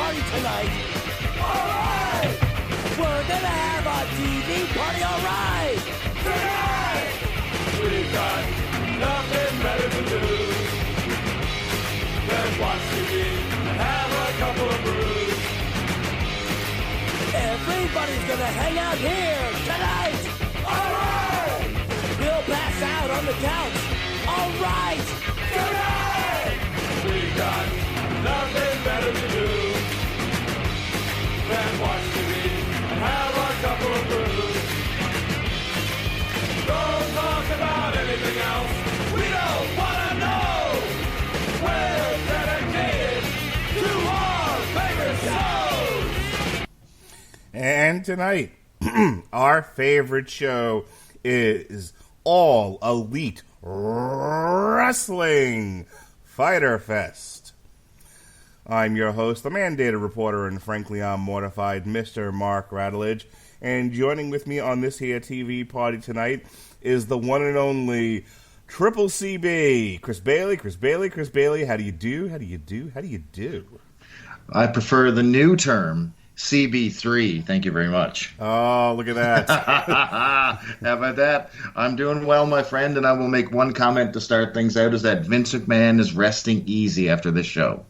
party tonight. Alright! We're gonna have a TV party, alright! Tonight! We've got nothing better to do than watch TV and have a couple of brews. Everybody's gonna hang out here tonight! Alright! We'll pass out on the couch. Alright! Tonight! We've got nothing better to do than watch TV and have a couple of brews. Don't talk about anything else. We don't want to know. We're dedicated to our favorite shows. And tonight, our favorite show is All Elite Wrestling Fyter Fest. I'm your host, the mandated reporter, and frankly, I'm mortified, Mr. Mark Radulich. And joining with me on this here TV party tonight is the one and only Triple CB, Chris Bailey. Chris Bailey, how do you do? I prefer the new term, CB3. Thank you very much. Oh, look at that. How about that? I'm doing well, my friend, and I will make one comment to start things out, is that Vince McMahon is resting easy after this show.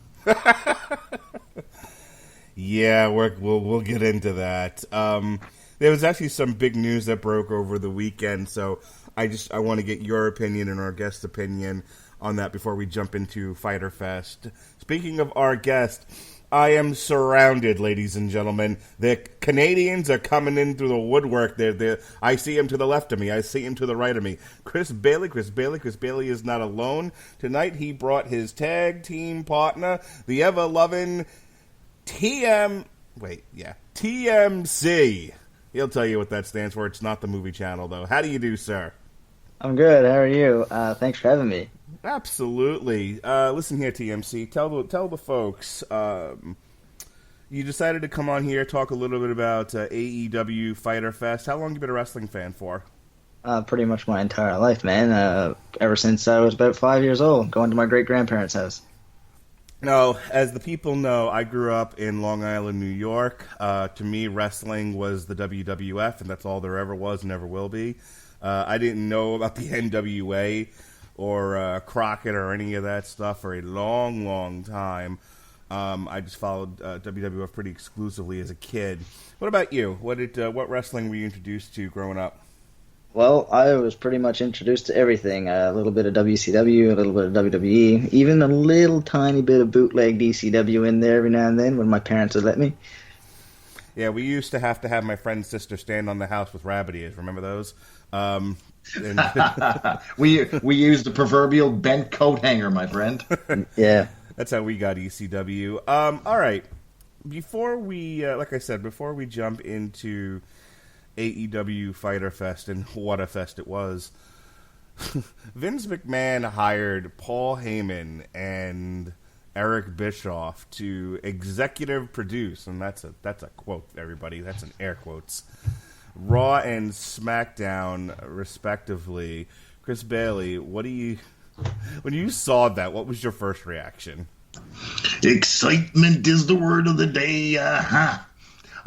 Yeah, we'll get into that. There was actually some big news that broke over the weekend, so I want to get your opinion and our guest's opinion on that before we jump into Fyter Fest. Speaking of our guest, I am surrounded, ladies and gentlemen. The Canadians are coming in through the woodwork. I see him to the left of me. I see him to the right of me. Chris Bailey is not alone. Tonight he brought his tag team partner, the ever-loving TMC. He'll tell you what that stands for. It's not the movie channel, though. How do you do, sir? I'm good. How are you? Thanks for having me. Absolutely. Listen here, TMC. Tell the folks. You decided to come on here, talk a little bit about AEW Fyter Fest. How long have you been a wrestling fan for? Pretty much my entire life, man. Ever since I was about 5 years old, going to my great-grandparents' house. No, as the people know, I grew up in Long Island, New York. To me, wrestling was the WWF, and that's all there ever was and ever will be. I didn't know about the NWA or Crockett or any of that stuff for a long, long time. I just followed WWF pretty exclusively as a kid. What about you? What wrestling were you introduced to growing up? Well, I was pretty much introduced to everything. A little bit of WCW, a little bit of WWE, even a little tiny bit of bootleg DCW in there every now and then when my parents would let me. Yeah, we used to have my friend's sister stand on the house with rabbit ears. Remember those? We used the proverbial bent coat hanger, my friend. Yeah. That's how we got ECW. All right. Before we jump into AEW Fyter Fest, and what a fest it was, Vince McMahon hired Paul Heyman and Eric Bischoff to executive produce, and that's a quote, everybody. That's in air quotes. Raw and SmackDown, respectively. Chris Bailey, when you saw that, what was your first reaction? Excitement is the word of the day.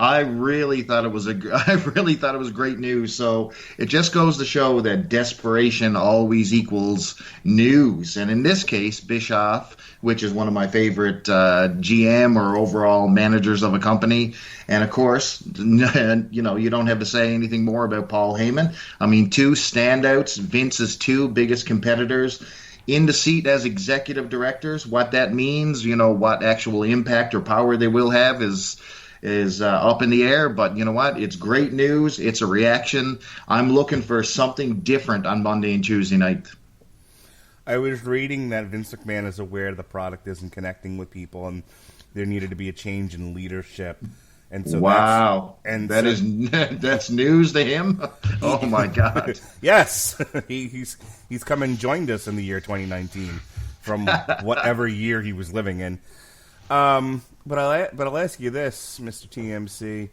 I really thought it was great news. So it just goes to show that desperation always equals news. And in this case, Bischoff, which is one of my favorite GM or overall managers of a company, and of course, you don't have to say anything more about Paul Heyman. I mean, two standouts, Vince's two biggest competitors, in the seat as executive directors. What that means, what actual impact or power they will have is up in the air, but you know what? It's great news. It's a reaction. I'm looking for something different on Monday and Tuesday night. I was reading that Vince McMahon is aware the product isn't connecting with people, and there needed to be a change in leadership. And so that's news to him. Oh my God! Yes, he's come and joined us in the year 2019 from whatever year he was living in. But I'll ask you this, Mr. TMC.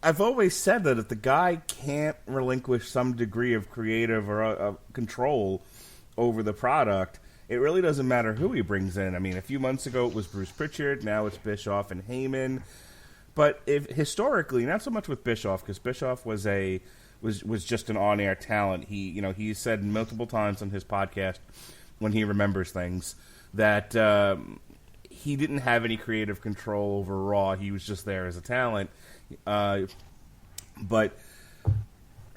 I've always said that if the guy can't relinquish some degree of creative or control over the product, it really doesn't matter who he brings in. I mean, a few months ago it was Bruce Pritchard, now it's Bischoff and Heyman. But if historically, not so much with Bischoff, because Bischoff was just an on-air talent. He said multiple times on his podcast when he remembers things that he didn't have any creative control over Raw. He was just there as a talent. But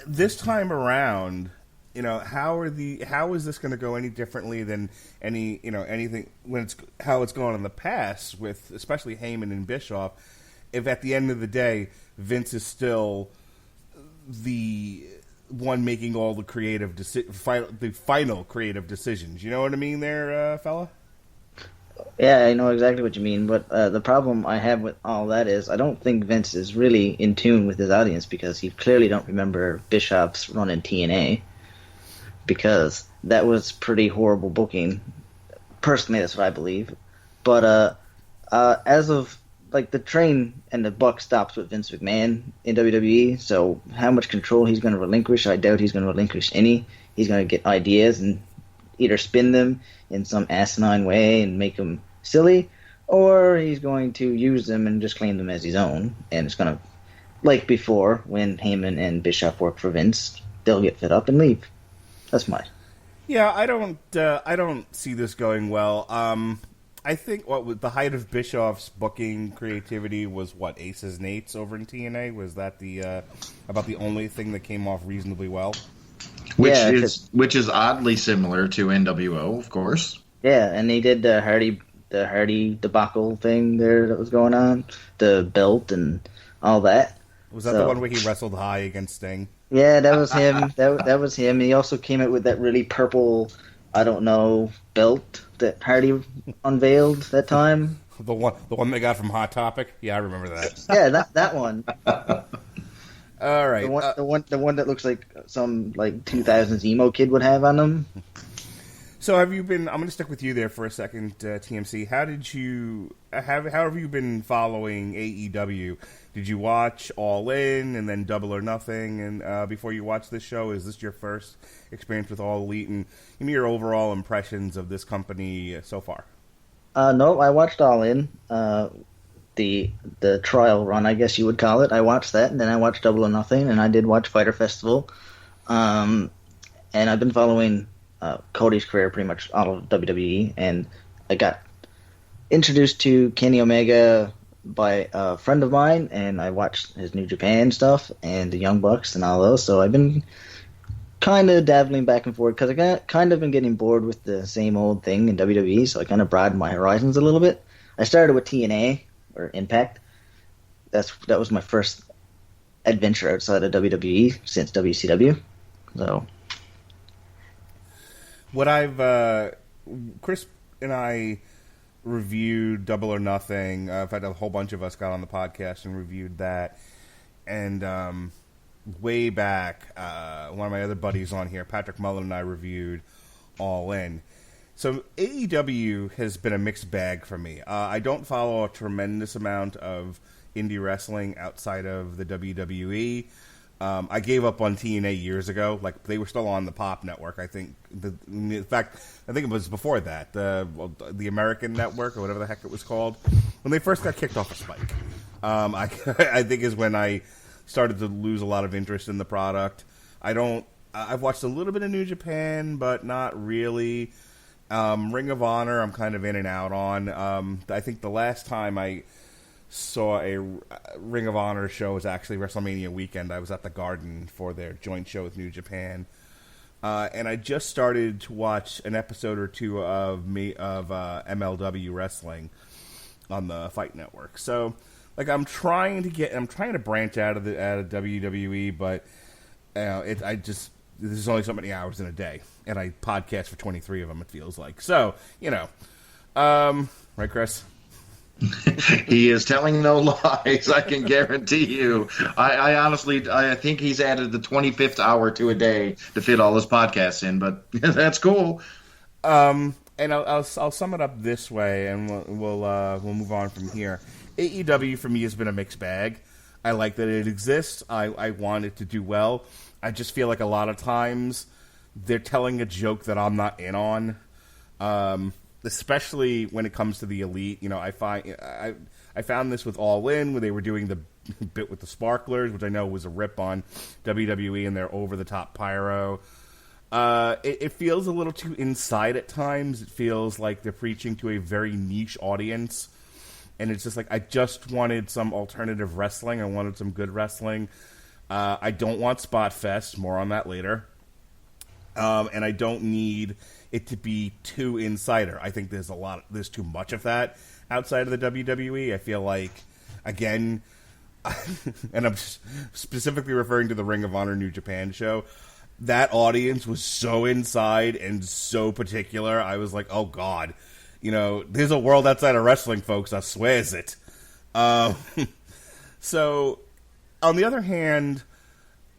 this time around, how is this going to go any differently than anything how it's gone in the past with especially Heyman and Bischoff? If at the end of the day, Vince is still the one making all the final creative decisions. You know what I mean there, fella? Yeah, I know exactly what you mean, but the problem I have with all that is I don't think Vince is really in tune with his audience, because he clearly don't remember Bischoff's run in TNA, because that was pretty horrible booking. Personally, that's what I believe. But as of the train and the buck stops with Vince McMahon in WWE, so how much control he's going to relinquish, I doubt he's going to relinquish any. He's going to get ideas and either spin them in some asinine way and make them silly, or he's going to use them and just claim them as his own. And it's going to, like before, when Heyman and Bischoff work for Vince, they'll get fed up and leave. That's my... Yeah, I don't see this going well. I think with the height of Bischoff's booking creativity was Aces and Eights over in TNA. Was that about the only thing that came off reasonably well? Which is oddly similar to NWO, of course. Yeah, and he did the Hardy debacle thing there that was going on, the belt and all that. Was that the one where he wrestled high against Sting? Yeah, that was him. that was him. He also came out with that really purple, I don't know, belt that Hardy unveiled that time. The one they got from Hot Topic? Yeah, I remember that. Yeah, that one. All right. The one that looks like some 2000s emo kid would have on them. So have you been? I'm going to stick with you there for a second, TMC. How have you been following AEW? Did you watch All In and then Double or Nothing? And before you watch this show, is this your first experience with All Elite? And give me your overall impressions of this company so far. No, I watched All In. The trial run, I guess you would call it. I watched that, and then I watched Double or Nothing, and I did watch Fyter Festival. And I've been following Cody's career pretty much all of WWE, and I got introduced to Kenny Omega by a friend of mine, and I watched his New Japan stuff and the Young Bucks and all those, so I've been kind of dabbling back and forth, because I kind of been getting bored with the same old thing in WWE, so I kind of broadened my horizons a little bit. I started with TNA, or Impact. That was my first adventure outside of WWE since WCW. So, Chris and I reviewed Double or Nothing. In fact, a whole bunch of us got on the podcast and reviewed that. And way back, one of my other buddies on here, Patrick Mullen, and I reviewed All In. So AEW has been a mixed bag for me. I don't follow a tremendous amount of indie wrestling outside of the WWE. I gave up on TNA years ago. They were still on the Pop Network. I think, in fact, I think it was before that, the American Network or whatever the heck it was called, when they first got kicked off of Spike. I think is when I started to lose a lot of interest in the product. I've watched a little bit of New Japan, but not really. Ring of Honor, I'm kind of in and out on. I think the last time I saw a Ring of Honor show was actually WrestleMania weekend. I was at the Garden for their joint show with New Japan, and I just started to watch an episode or two of MLW Wrestling on the Fight Network. So, I'm trying to branch out of WWE, but there's only so many hours in a day, and I podcast for 23 of them, it feels like. So, right, Chris? He is telling no lies, I can guarantee you. I honestly think he's added the 25th hour to a day to fit all his podcasts in, but that's cool. And I'll sum it up this way, and we'll move on from here. AEW for me has been a mixed bag. I like that it exists. I want it to do well. I just feel like a lot of times they're telling a joke that I'm not in on. Especially when it comes to the Elite. I found this with All In, where they were doing the bit with the sparklers, which I know was a rip on WWE and their over-the-top pyro. It feels a little too inside at times. It feels like they're preaching to a very niche audience. And it's just like, I just wanted some alternative wrestling. I wanted some good wrestling. I don't want Spot Fest. More on that later. And I don't need it to be too insider. I think there's too much of that outside of the WWE. I feel like, again, and I'm specifically referring to the Ring of Honor New Japan show, that audience was so inside and so particular. I was like, oh God, there's a world outside of wrestling, folks. I swears it. So, on the other hand,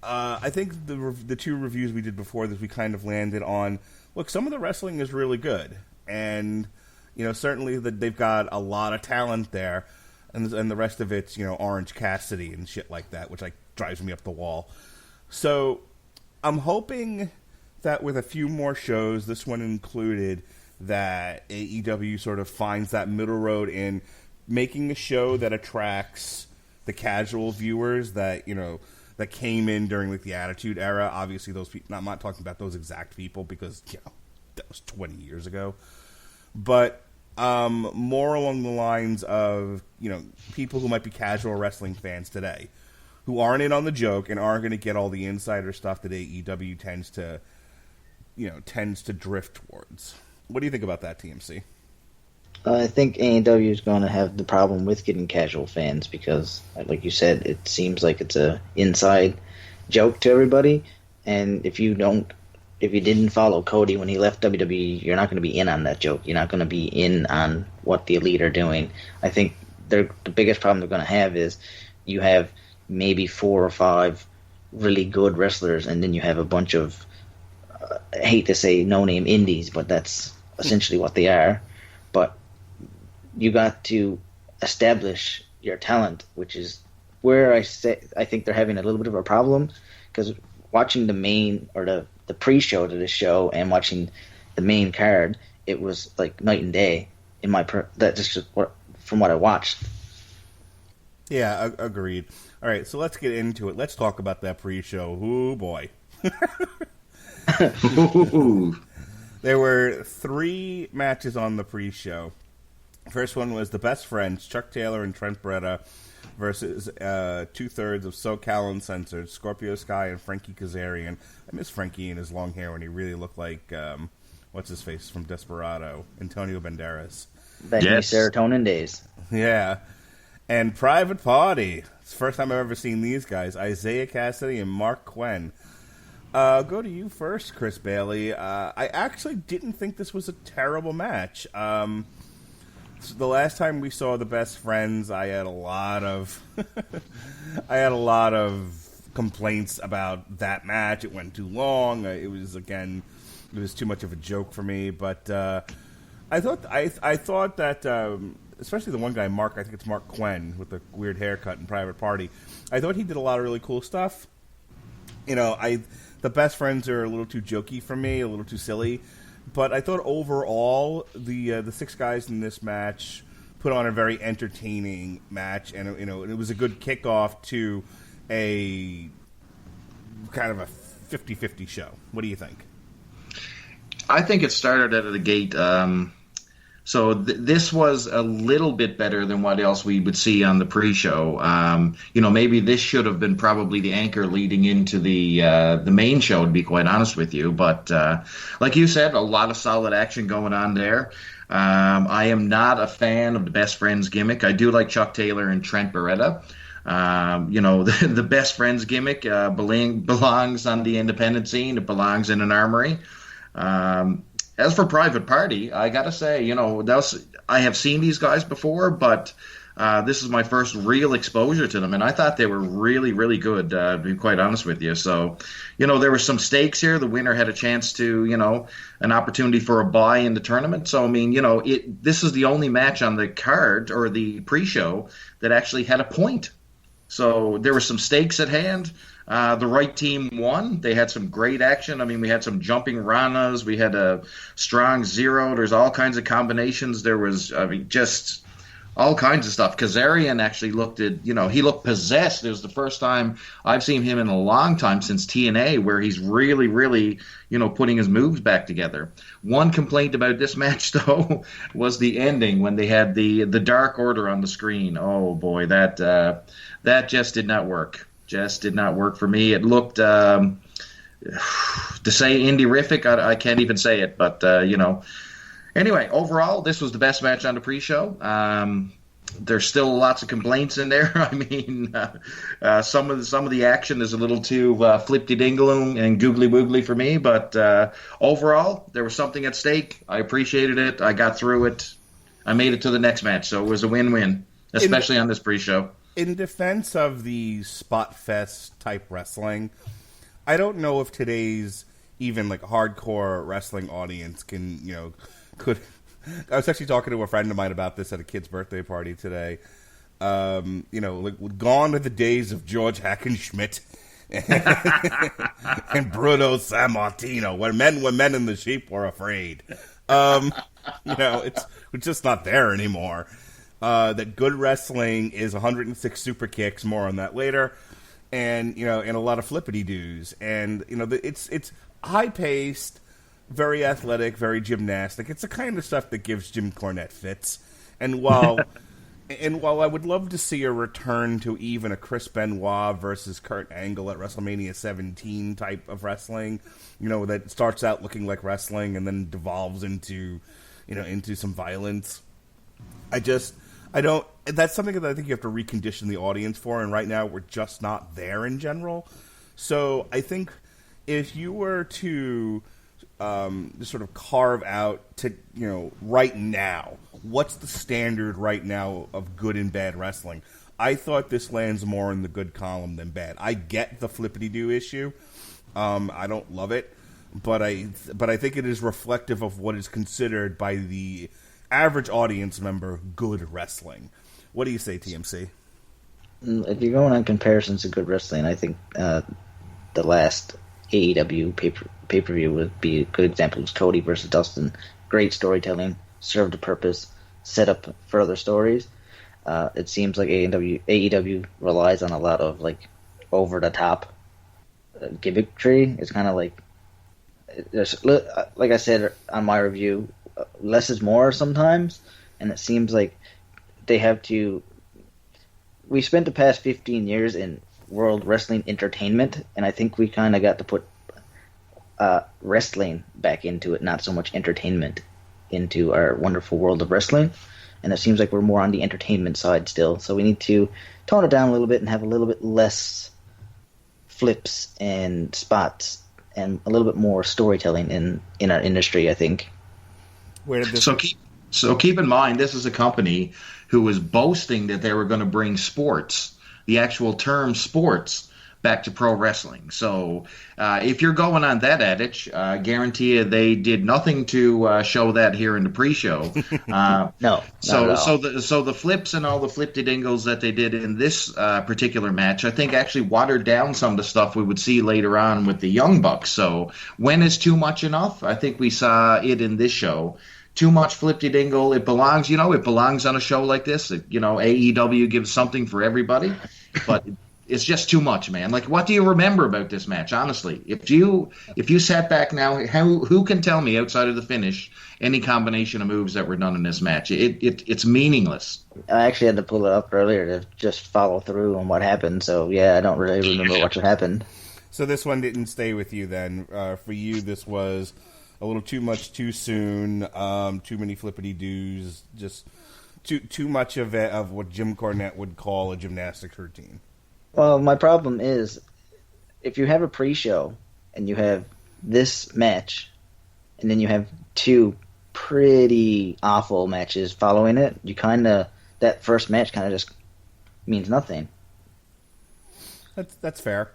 I think the two reviews we did before this, we kind of landed on, look, some of the wrestling is really good. And, certainly they've got a lot of talent there. And the rest of it's, Orange Cassidy and shit like that, which, drives me up the wall. So, I'm hoping that with a few more shows, this one included, that AEW sort of finds that middle road in making a show that attracts the casual viewers that, that came in during the Attitude Era. Obviously, those people, I'm not talking about those exact people because, that was 20 years ago. But more along the lines of, people who might be casual wrestling fans today, who aren't in on the joke and aren't going to get all the insider stuff that AEW tends to drift towards. What do you think about that, TMC? I think AEW is going to have the problem with getting casual fans because, like you said, it seems like it's a inside joke to everybody. And if you didn't follow Cody when he left WWE, you're not going to be in on that joke. You're not going to be in on what the Elite are doing. I think the biggest problem they're going to have is you have maybe 4 or 5 really good wrestlers, and then you have a bunch of, I hate to say no-name indies, but that's essentially what they are. But you got to establish your talent, which is where I think they're having a little bit of a problem, because watching the main or the pre-show to the show and watching the main card, it was like night and day in from what I watched. Yeah, agreed. All right, so let's get into it. Let's talk about that pre-show. Ooh, boy. There were 3 matches on the pre-show. First one was the Best Friends, Chuck Taylor and Trent Beretta, versus 2/3 of SoCal Uncensored, Scorpio Sky and Frankie Kazarian. I miss Frankie and his long hair when he really looked like, what's-his-face from Desperado, Antonio Banderas. Back in the serotonin days. Yeah. And Private Party. It's the first time I've ever seen these guys, Isaiah Cassidy and Mark Quinn. Go to you first, Chris Bailey. I actually didn't think this was a terrible match. The last time we saw the Best Friends, I had a lot of complaints about that match. It went too long. It was too much of a joke for me. But I thought that, especially the one guy, Mark, I think it's Mark Quinn with the weird haircut and Private Party. I thought he did a lot of really cool stuff. The Best Friends are a little too jokey for me, a little too silly. But I thought overall, the 6 guys in this match put on a very entertaining match, and it was a good kickoff to a kind of a 50-50 show. What do you think? I think it started out of the gate. So this was a little bit better than what else we would see on the pre-show. Maybe this should have been probably the anchor leading into the main show, to be quite honest with you. But like you said, a lot of solid action going on there. I am not a fan of the Best Friends gimmick. I do like Chuck Taylor and Trent Beretta. The Best Friends gimmick belongs on the independent scene. It belongs in an armory. As for Private Party, I gotta say, I have seen these guys before, but this is my first real exposure to them, and I thought they were really, really good, to be quite honest with you. So, there were some stakes here. The winner had a chance to, an opportunity for a bye in the tournament. So, this is the only match on the card, or the pre-show, that actually had a point. So there were some stakes at hand. The right team won. They had some great action. I mean, we had some jumping ranas. We had a strong zero. There's all kinds of combinations. There was, I mean, just all kinds of stuff. Kazarian actually he looked possessed. It was the first time I've seen him in a long time since TNA where he's really, really, putting his moves back together. One complaint about this match, though, was the ending when they had the Dark Order on the screen. Oh, boy, that just did not work. Just did not work for me. It looked, to say indie-rific, I can't even say it, but, Anyway, overall, this was the best match on the pre-show. There's still lots of complaints in there. I mean, some of the action is a little too flip-de-dingle and googly-woogly for me, but overall, there was something at stake. I appreciated it. I got through it. I made it to the next match, so it was a win-win, especially on this pre-show. In defense of the spot fest type wrestling, I don't know if today's even like hardcore wrestling audience could. I was actually talking to a friend of mine about this at a kid's birthday party today. Gone are the days of George Hackenschmidt and Bruno Sammartino, when men were men and the sheep were afraid. It's just not there anymore. That good wrestling is 106 super kicks. More on that later, and a lot of flippity doos, and it's high paced. Very athletic, very gymnastic. It's the kind of stuff that gives Jim Cornette fits. And while I would love to see a return to even a Chris Benoit versus Kurt Angle at WrestleMania 17 type of wrestling, that starts out looking like wrestling and then devolves into some violence. I don't. That's something that I think you have to recondition the audience for. And right now, we're just not there in general. So I think if you were to just sort of carve out to right now, what's the standard right now of good and bad wrestling? I thought this lands more in the good column than bad. I get the flippity do issue. I don't love it, but I think it is reflective of what is considered by the average audience member good wrestling. What do you say, TMC? If you're going on comparisons to good wrestling, I think the last AEW pay-per-view would be a good example. It was Cody versus Dustin. Great storytelling, served a purpose, set up further stories. It seems like AEW relies on a lot of like over-the-top gimmickry. It's kind of like I said on my review, less is more sometimes, and it seems like they have to. We spent the past 15 years in World Wrestling Entertainment, and I think we kind of got to put wrestling back into it, not so much entertainment into our wonderful world of wrestling. And it seems like we're more on the entertainment side still, so we need to tone it down a little bit and have a little bit less flips and spots and a little bit more storytelling in our industry, I think. So keep in mind, this is a company who was boasting that they were going to bring sports, the actual term sports, back to pro wrestling. So if you're going on that adage, I guarantee you they did nothing to show that here in the pre-show. No. So the flips and all the flip-de-dingles that they did in this particular match, I think actually watered down some of the stuff we would see later on with the Young Bucks. So when is too much enough? I think we saw it in this show. Too much flip-de-dingle. It belongs, it belongs on a show like this. AEW gives something for everybody, but it's just too much, man. Like, what do you remember about this match? Honestly, if you sat back now, who can tell me outside of the finish any combination of moves that were done in this match? It's meaningless. I actually had to pull it up earlier to just follow through on what happened. So yeah, I don't really remember what happened. So this one didn't stay with you then. For you, this was a little too much too soon. Too many flippity doos. Just too much of what Jim Cornette would call a gymnastics routine. Well, my problem is, if you have a pre-show and you have this match, and then you have two pretty awful matches following it, that first match kind of just means nothing. That's fair.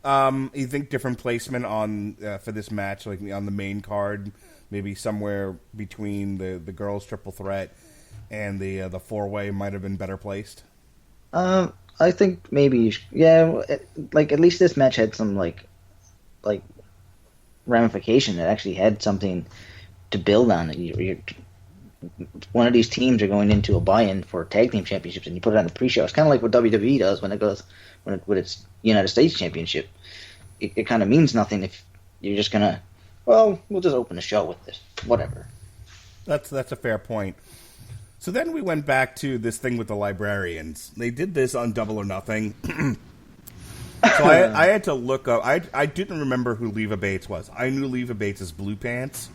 You think different placement on for this match, like on the main card, maybe somewhere between the girls' triple threat and the four-way might have been better placed? I think maybe, like at least this match had some like ramification. It actually had something to build on. One of these teams are going into a buy-in for tag team championships, and you put it on the pre-show. It's kind of like what WWE does with its United States Championship. It kind of means nothing if you're just gonna, we'll just open the show with this, whatever. That's a fair point. So then we went back to this thing with the librarians. They did this on Double or Nothing. So I had to look up. I didn't remember who Leva Bates was. I knew Leva Bates as Blue Pants.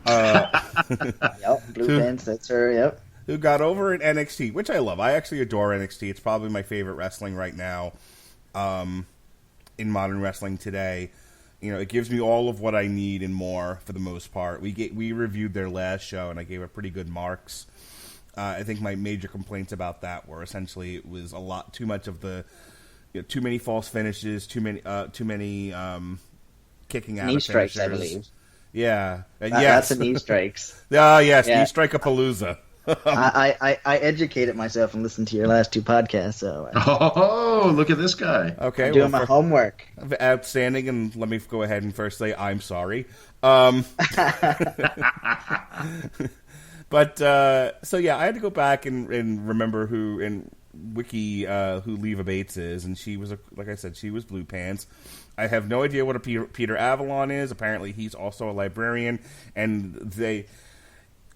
Yep, Blue Pants, that's her, yep. Who got over in NXT, which I love. I actually adore NXT. It's probably my favorite wrestling right now in modern wrestling today. You know, it gives me all of what I need and more for the most part. We reviewed their last show, and I gave it pretty good marks. I think my major complaints about that were essentially it was a lot too much of the too many false finishes, too many kicking out knee of strikes, finishers. I believe. Yeah, yes, that's the knee strikes. Yes, Yeah. knee strike-a-palooza. I educated myself and listened to your last two podcasts, so Oh, look at this guy. Okay, I'm doing my homework. Outstanding, and let me go ahead and first say I'm sorry. But so yeah, I had to go back and remember who and wiki who Leva Bates is, and she was like I said, she was Blue Pants. I have no idea what a Peter Avalon is. Apparently, he's also a librarian, and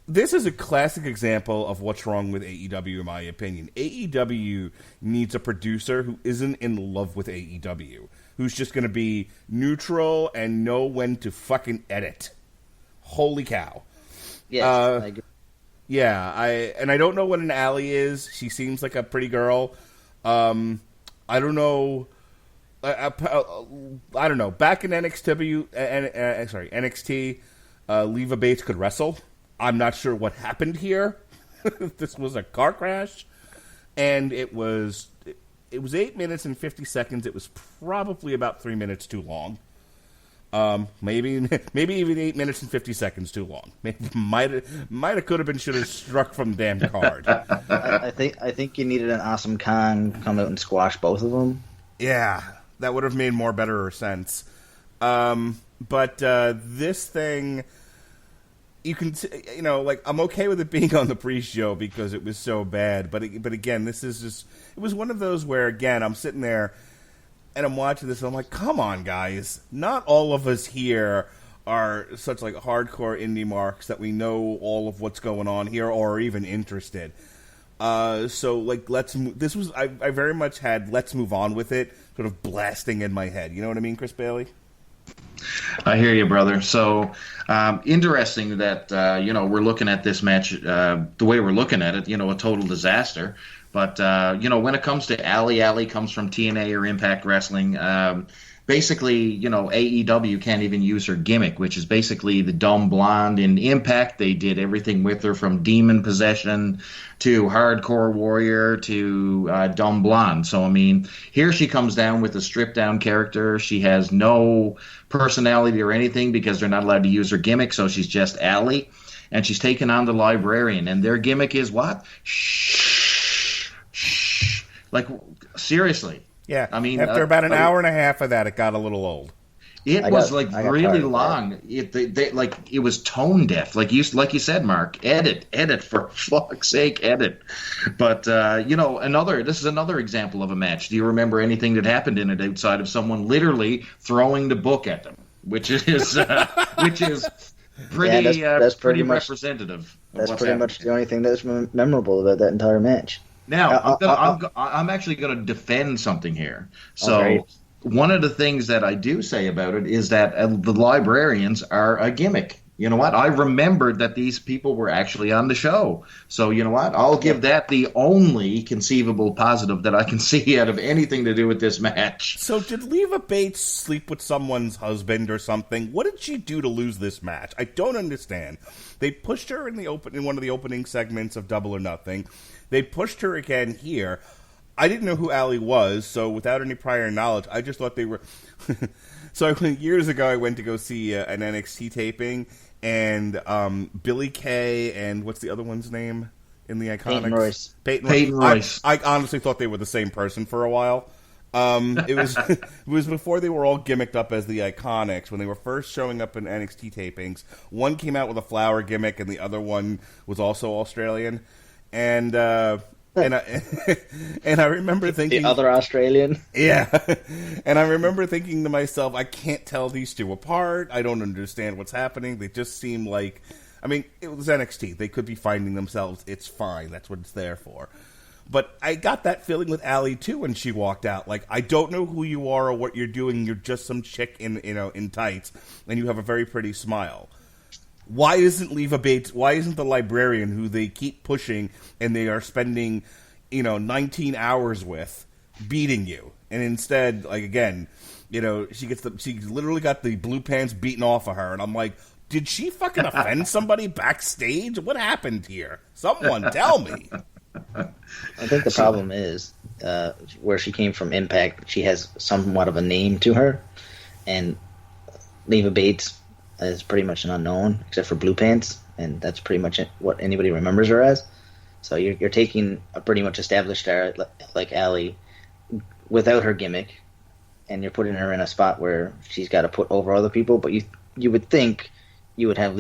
this is a classic example of what's wrong with AEW, in my opinion. AEW needs a producer who isn't in love with AEW, who's just going to be neutral and know when to fucking edit. Holy cow. Yes, I agree. Yeah, I don't know what an Ally is. She seems like a pretty girl. I don't know. I don't know. Back in NXT, Leva Bates could wrestle. I'm not sure what happened here. This was a car crash, and it was 8 minutes and 50 seconds. It was probably about 3 minutes too long. Maybe even 8 minutes and 50 seconds too long. Might have could have been should have struck from the damn card. I think you needed an Awesome Kong come out and squash both of them. Yeah, that would have made better sense. But this thing, you can I'm okay with it being on the pre-show because it was so bad. But again, this is just it was one of those where again I'm sitting there. And I'm watching this, and I'm like, come on, guys. Not all of us here are such, like, hardcore indie marks that we know all of what's going on here or are even interested. So, like, I very much had let's move on with it sort of blasting in my head. You know what I mean, Chris Bailey? I hear you, brother. So, interesting that, we're looking at this match the way we're looking at it, a total disaster. But, when it comes to Ally comes from TNA or Impact Wrestling. Basically, AEW can't even use her gimmick, which is basically the dumb blonde. In Impact, they did everything with her from demon possession to hardcore warrior to dumb blonde. So, I mean, here she comes down with a stripped-down character. She has no personality or anything because they're not allowed to use her gimmick, so she's just Ally. And she's taken on the librarian. And their gimmick is what? Shh. Like, seriously. Yeah. I mean, after about an hour and a half of that, it got a little old. It was really long. It was tone deaf. Like you said, Mark. Edit for fuck's sake, edit. But this is another example of a match. Do you remember anything that happened in it outside of someone literally throwing the book at them, which is pretty that's pretty much representative. That's pretty much the only thing that's memorable about that entire match. Now, I'm actually going to defend something here. So, okay. One of the things that I do say about it is that the librarians are a gimmick. You know what? I remembered that these people were actually on the show. So, you know what? I'll give that the only conceivable positive that I can see out of anything to do with this match. So, did Leva Bates sleep with someone's husband or something? What did she do to lose this match? I don't understand. They pushed her in one of the opening segments of Double or Nothing. They pushed her again here. I didn't know who Ally was, so without any prior knowledge, I just thought they were... So years ago, I went to go see an NXT taping, and Billy Kay and what's the other one's name? in the Iconics? Peyton Royce. Peyton Royce. I honestly thought they were the same person for a while. It was it was before they were all gimmicked up as the Iconics, when they were first showing up in NXT tapings. One came out with a flower gimmick, and the other one was also Australian. And I remember thinking The other Australian. Yeah. And I remember thinking to myself, I can't tell these two apart. I don't understand what's happening. They just seem like, I mean, it was NXT. They could be finding themselves. It's fine. That's what it's there for. But I got that feeling with Allie too when she walked out. Like, I don't know who you are or what you're doing. You're just some chick in tights, and you have a very pretty smile. Why isn't Leva Bates? Why isn't the librarian who they keep pushing and they are spending, 19 hours with, beating you? And instead, like, again, she literally got the blue pants beaten off of her, and I'm like, did she fucking offend somebody backstage? What happened here? Someone tell me. I think the problem is where she came from Impact, she has somewhat of a name to her, and Leva Bates is pretty much an unknown, except for Blue Pants, and that's pretty much what anybody remembers her as. So you're taking a pretty much established star like Allie without her gimmick, and you're putting her in a spot where she's got to put over other people, but you would think you would have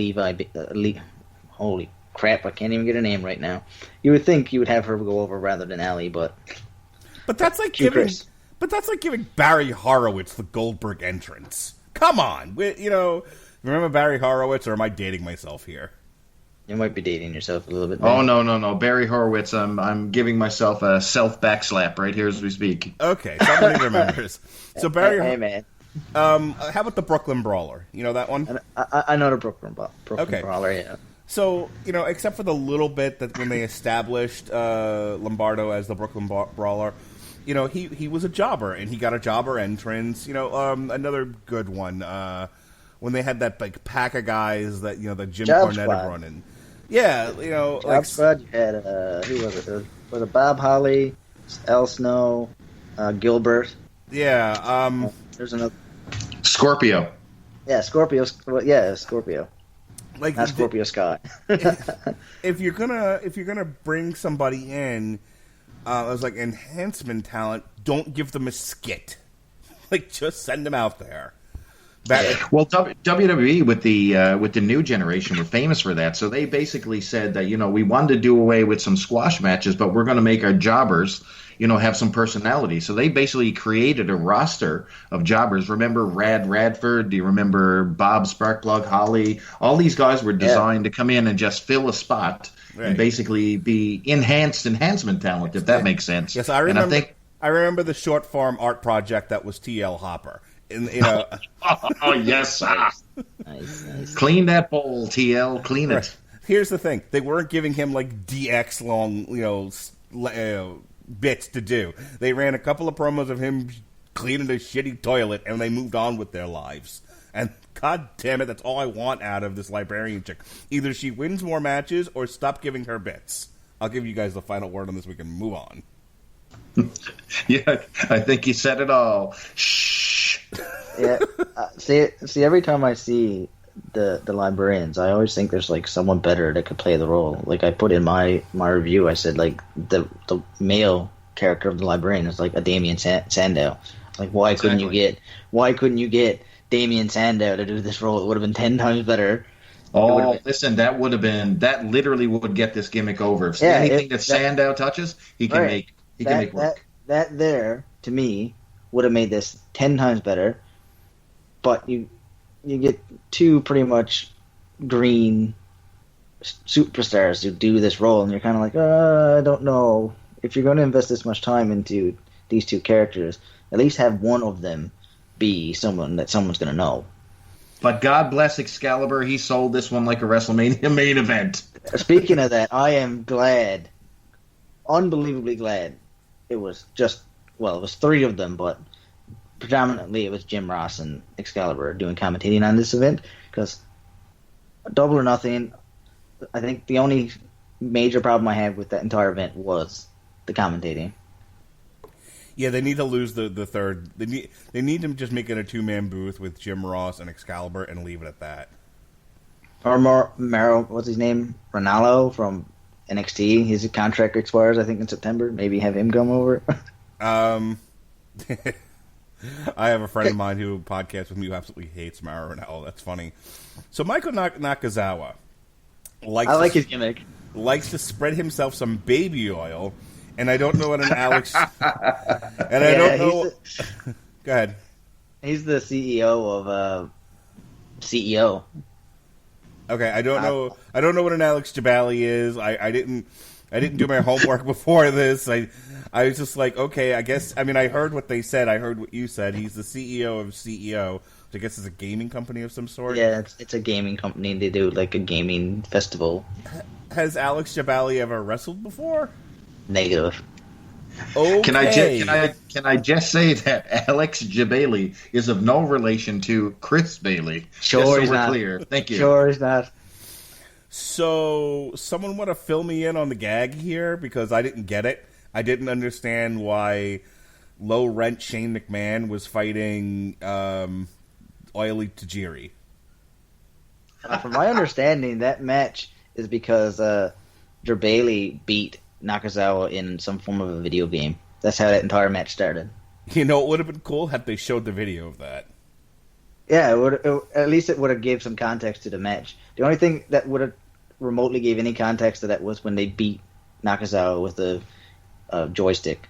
holy crap, I can't even get her name right now. You would think you would have her go over rather than Allie, but that's like giving Barry Horowitz the Goldberg entrance. Come on, remember Barry Horowitz, or am I dating myself here? You might be dating yourself a little bit. Oh no, Barry Horowitz. I'm giving myself a self backslap right here as we speak. Okay, somebody remembers. So Barry, hey man. How about the Brooklyn Brawler? You know that one? I know the Brooklyn Brawler. Yeah. So, except for the little bit that when they established Lombardo as the Brooklyn Brawler, he was a jobber, and he got a jobber entrance. Another good one, when they had that pack of guys that, that Jim Cornette had run in. Yeah, Job Squad, you had, who was it? Was it Bob Holly, Al Snow, Gilbert? Yeah. There's another. Scorpio. Yeah, Scorpio. Yeah, Scorpio. Like not Scorpio Scott. if you're gonna bring somebody in as like enhancement talent, don't give them a skit. Like, just send them out there. Well, WWE with the new generation were famous for that. So they basically said that we wanted to do away with some squash matches, but we're going to make our jobbers have some personality. So they basically created a roster of jobbers. Remember Radford? Do you remember Bob Sparkplug, Holly? All these guys were designed to come in and just fill a spot and basically be enhancement talent, if that makes sense. Yes, I remember. I remember the short form art project that was TL Hopper. Oh yes, nice. Clean that bowl, TL. Clean it. Right. Here's the thing: they weren't giving him like DX long, bits to do. They ran a couple of promos of him cleaning a shitty toilet, and they moved on with their lives. And god damn it, that's all I want out of this librarian chick. Either she wins more matches, or stop giving her bits. I'll give you guys the final word on this. We can move on. Yeah, I think you said it all. Shh. Yeah. See, every time I see the librarians, I always think there's like someone better that could play the role. Like I put in my review, I said like the male character of the librarian is like a Damien Sandow. Like why couldn't you get Damien Sandow to do this role? It would have been 10 times better. Oh, listen, that literally would get this gimmick over. If anything that Sandow touches, he can make work. That there to me would have made this 10 times better. But you get two pretty much green superstars who do this role, and you're kind of like, I don't know. If you're going to invest this much time into these two characters, at least have one of them be someone that someone's going to know. But God bless Excalibur, he sold this one like a WrestleMania main event. Speaking of that, I am glad, unbelievably glad, it was 3 of them, but predominantly it was Jim Ross and Excalibur doing commentating on this event, because Double or Nothing, I think the only major problem I had with that entire event was the commentating. Yeah, they need to lose the third. They need to just make it a 2-man booth with Jim Ross and Excalibur and leave it at that. Or Maro, what's his name? Ronaldo from NXT. His contract expires, I think, in September. Maybe have him come over. I have a friend of mine who podcasts with me who absolutely hates Mauro Ranallo. That's funny. So Michael Nakazawa like his gimmick. Likes to spread himself some baby oil, and I don't know what an Alex. And I don't know. Go ahead. He's the CEO of CEO. Okay, I don't know. I don't know what an Alex Jabali is. I didn't do my homework before this. I was just like, okay, I guess. I mean, I heard what they said. I heard what you said. He's the CEO of CEO, which I guess is a gaming company of some sort. Yeah, it's a gaming company. They do like a gaming festival. Has Alex Jabali ever wrestled before? Negative. Okay. Can I just say that Alex Jabali is of no relation to Chris Bailey? Sure, just so he's we're not. clear. Thank you. Sure, he's not. So, someone want to fill me in on the gag here because I didn't get it. I didn't understand why low rent Shane McMahon was fighting Oily Tajiri. From my understanding, that match is because Jabali beat Nakazawa in some form of a video game. That's how that entire match started. You know, it would have been cool had they showed the video of that. Yeah, at least it would have gave some context to the match. The only thing that would have remotely gave any context to that was when they beat Nakazawa with a joystick.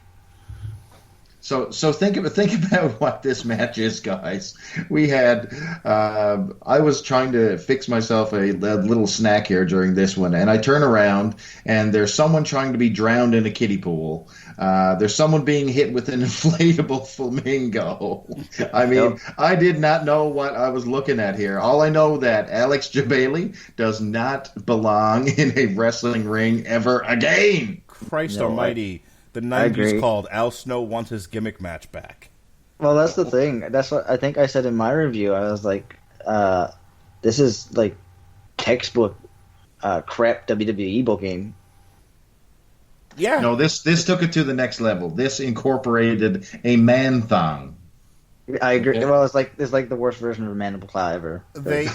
So think about what this match is, guys. We had I was trying to fix myself a little snack here during this one, and I turn around and there's someone trying to be drowned in a kiddie pool. There's someone being hit with an inflatable flamingo. I mean, Yep. I did not know what I was looking at here. All I know that Alex Jabali does not belong in a wrestling ring ever again. Christ No, almighty. The I 90s agree. called Al Snow wants his gimmick match back. Well, that's the thing. That's what I think I said in my review. I was like, this is like textbook crap WWE booking. Yeah. No, this took it to the next level. This incorporated a man thong. I agree. Well, it's like the worst version of a Mandible Claw ever. They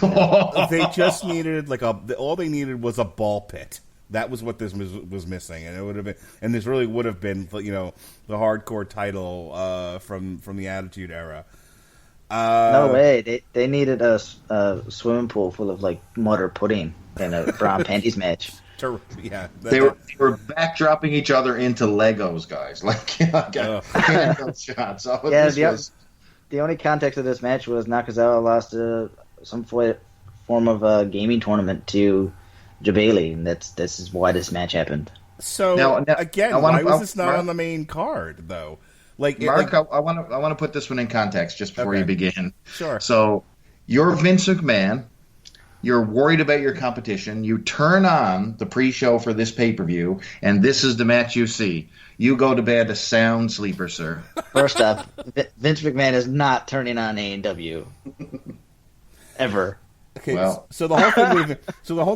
just needed all they needed was a ball pit. That was what this was missing, and it would have been, and this really would have been, you know, the hardcore title from the Attitude Era. No way. They needed a swimming pool full of like mud or pudding in a brown panties match. Yeah, They were backdropping each other into Legos, guys. Like, handheld shots. So Yeah, this was the only context of this match was Nakazawa lost some form of a gaming tournament to Jabali, and this is why this match happened. So Now, again, why was this not Mark, on the main card though? Like, Mark, I want to put this one in context just before you begin. Sure. So, you're Vince McMahon. You're worried about your competition. You turn on the pre-show for this pay-per-view, and this is the match you see. You go to bed a sound sleeper, sir. First off, Vince McMahon is not turning on AEW ever. Okay, Well. so the whole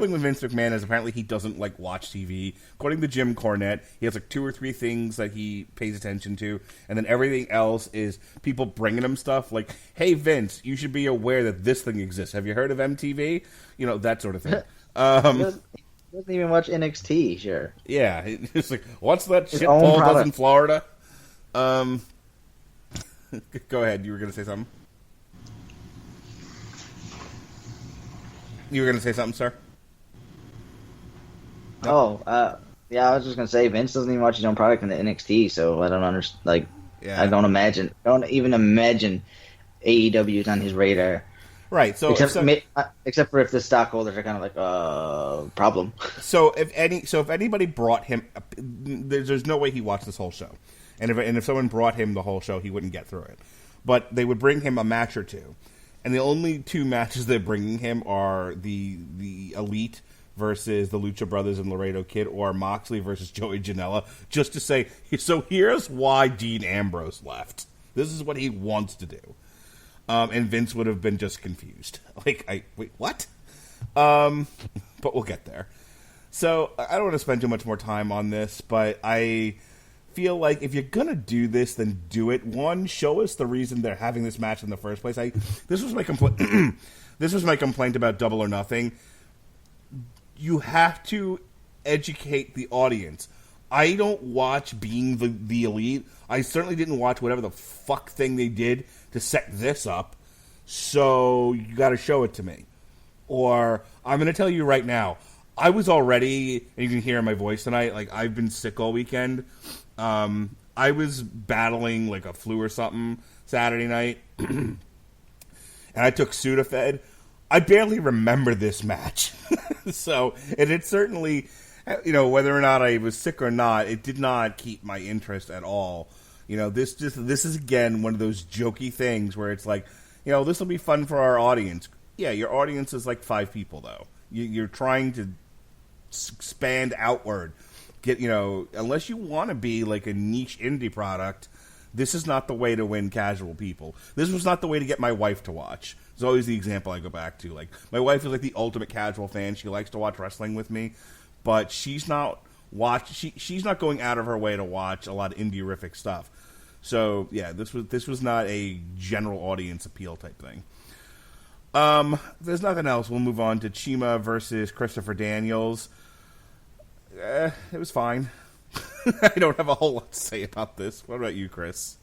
thing with Vince McMahon is apparently he doesn't like watch TV. According to Jim Cornette, he has like 2 or 3 things that he pays attention to, and then everything else is people bringing him stuff like, "Hey Vince, you should be aware that this thing exists. Have you heard of MTV?" You know, that sort of thing. He doesn't even watch NXT. Sure. Yeah, it's like, what's that His shit own Paul does product. in Florida? Go ahead. You were going to say something. You were going to say something, sir? Oh, yeah. I was just gonna say Vince doesn't even watch his own product in the NXT, so I don't understand. Like, Yeah. I don't even imagine AEW is on his radar. Right. So Except for if the stockholders are kind of like, problem. So if anybody brought him, there's no way he watched this whole show, and if someone brought him the whole show, he wouldn't get through it. But they would bring him a match or two, and the only 2 matches they're bringing him are the Elite versus the Lucha Brothers and Laredo Kid, or Moxley versus Joey Janela, just to say, so here's why Dean Ambrose left. This is what he wants to do. And Vince would have been just confused. Like, wait, what? But we'll get there. So, I don't want to spend too much more time on this, but I feel like if you're going to do this, then do it. One, show us the reason they're having this match in the first place. This was my complaint about Double or Nothing. You have to educate the audience. I don't watch Being the Elite. I certainly didn't watch whatever the fuck thing they did to set this up. So you got to show it to me. Or I'm going to tell you right now, I was already, and you can hear my voice tonight, like I've been sick all weekend. I was battling like a flu or something Saturday night. And I took Sudafed. I barely remember this match. So, and it certainly, whether or not I was sick or not, it did not keep my interest at all. This is again one of those jokey things where it's like, this will be fun for our audience. Yeah, your audience is like 5 people though. You're trying to expand outward. Unless you want to be like a niche indie product, this is not the way to win casual people. This was not the way to get my wife to watch. It's always the example I go back to. Like, my wife is like the ultimate casual fan. She likes to watch wrestling with me, but she's not going out of her way to watch a lot of indie-rific stuff. So yeah, this was not a general audience appeal type thing. There's nothing else. We'll move on to Chima versus Christopher Daniels. It was fine. I don't have a whole lot to say about this. What about you, Chris?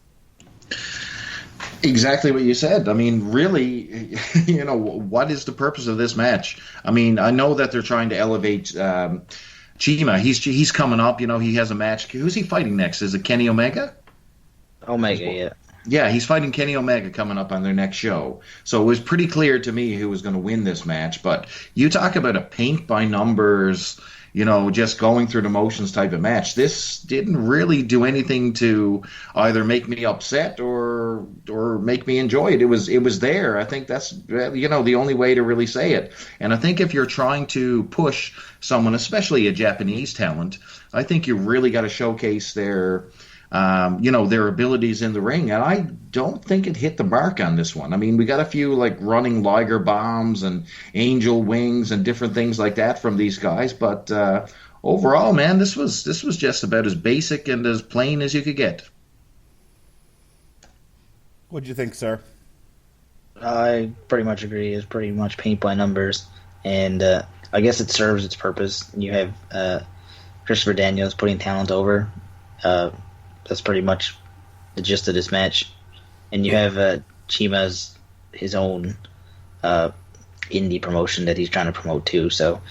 Exactly what you said. I mean, really, what is the purpose of this match? I mean, I know that they're trying to elevate Chima. He's coming up. He has a match. Who's he fighting next? Is it Kenny Omega? Omega, yeah. Yeah, he's fighting Kenny Omega coming up on their next show. So it was pretty clear to me who was going to win this match. But you talk about a paint by numbers, just going through the motions type of match. This didn't really do anything to either make me upset or make me enjoy it. It was there. I think that's the only way to really say it. And I think if you're trying to push someone, especially a Japanese talent, I think you really got to showcase their abilities in the ring, and I don't think it hit the mark on this one. I mean, we got a few like running Liger bombs and angel wings and different things like that from these guys, but overall, man, this was just about as basic and as plain as you could get. What'd you think, sir? I pretty much agree. It's pretty much paint by numbers, and I guess it serves its purpose. You have Christopher Daniels putting talent over. That's pretty much the gist of this match. And you have Chima's his own indie promotion that he's trying to promote too. So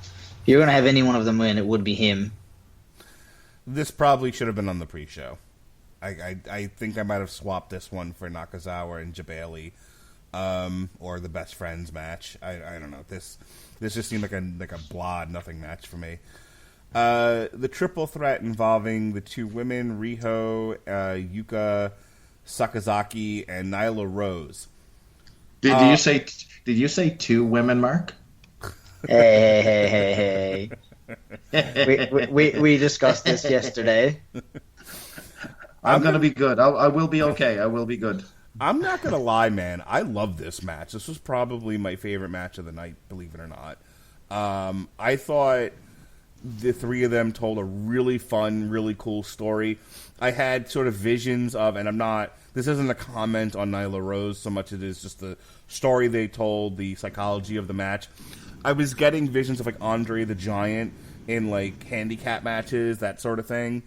if you're going to have any one of them win, it would be him. This probably should have been on the pre-show. I think I might have swapped this one for Nakazawa and Jabali, or the Best Friends match. I don't know. This just seemed like a blah nothing match for me. The triple threat involving the 2 women, Riho, Yuka Sakazaki, and Nyla Rose. Did you say 2 women, Mark? Hey. We discussed this yesterday. I'm going to be good. I will be okay. I will be good. I'm not going to lie, man. I love this match. This was probably my favorite match of the night, believe it or not. I thought the 3 of them told a really fun, really cool story. I had sort of visions of, and this isn't a comment on Nyla Rose so much as it is just the story they told, the psychology of the match. I was getting visions of like Andre the Giant in like handicap matches, that sort of thing.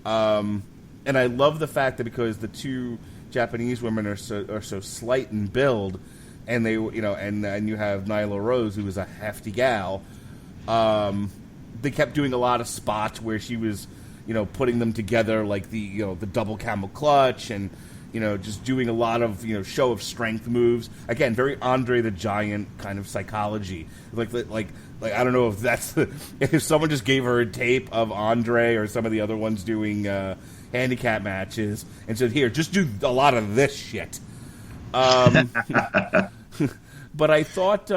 And I love the fact that because the 2 Japanese women are so slight in build, and they, and you have Nyla Rose, who is a hefty gal, they kept doing a lot of spots where she was, putting them together like the double camel clutch and, just doing a lot of, show of strength moves. Again, very Andre the Giant kind of psychology. Like I don't know if if someone just gave her a tape of Andre or some of the other ones doing handicap matches and said, here, just do a lot of this shit. But I thought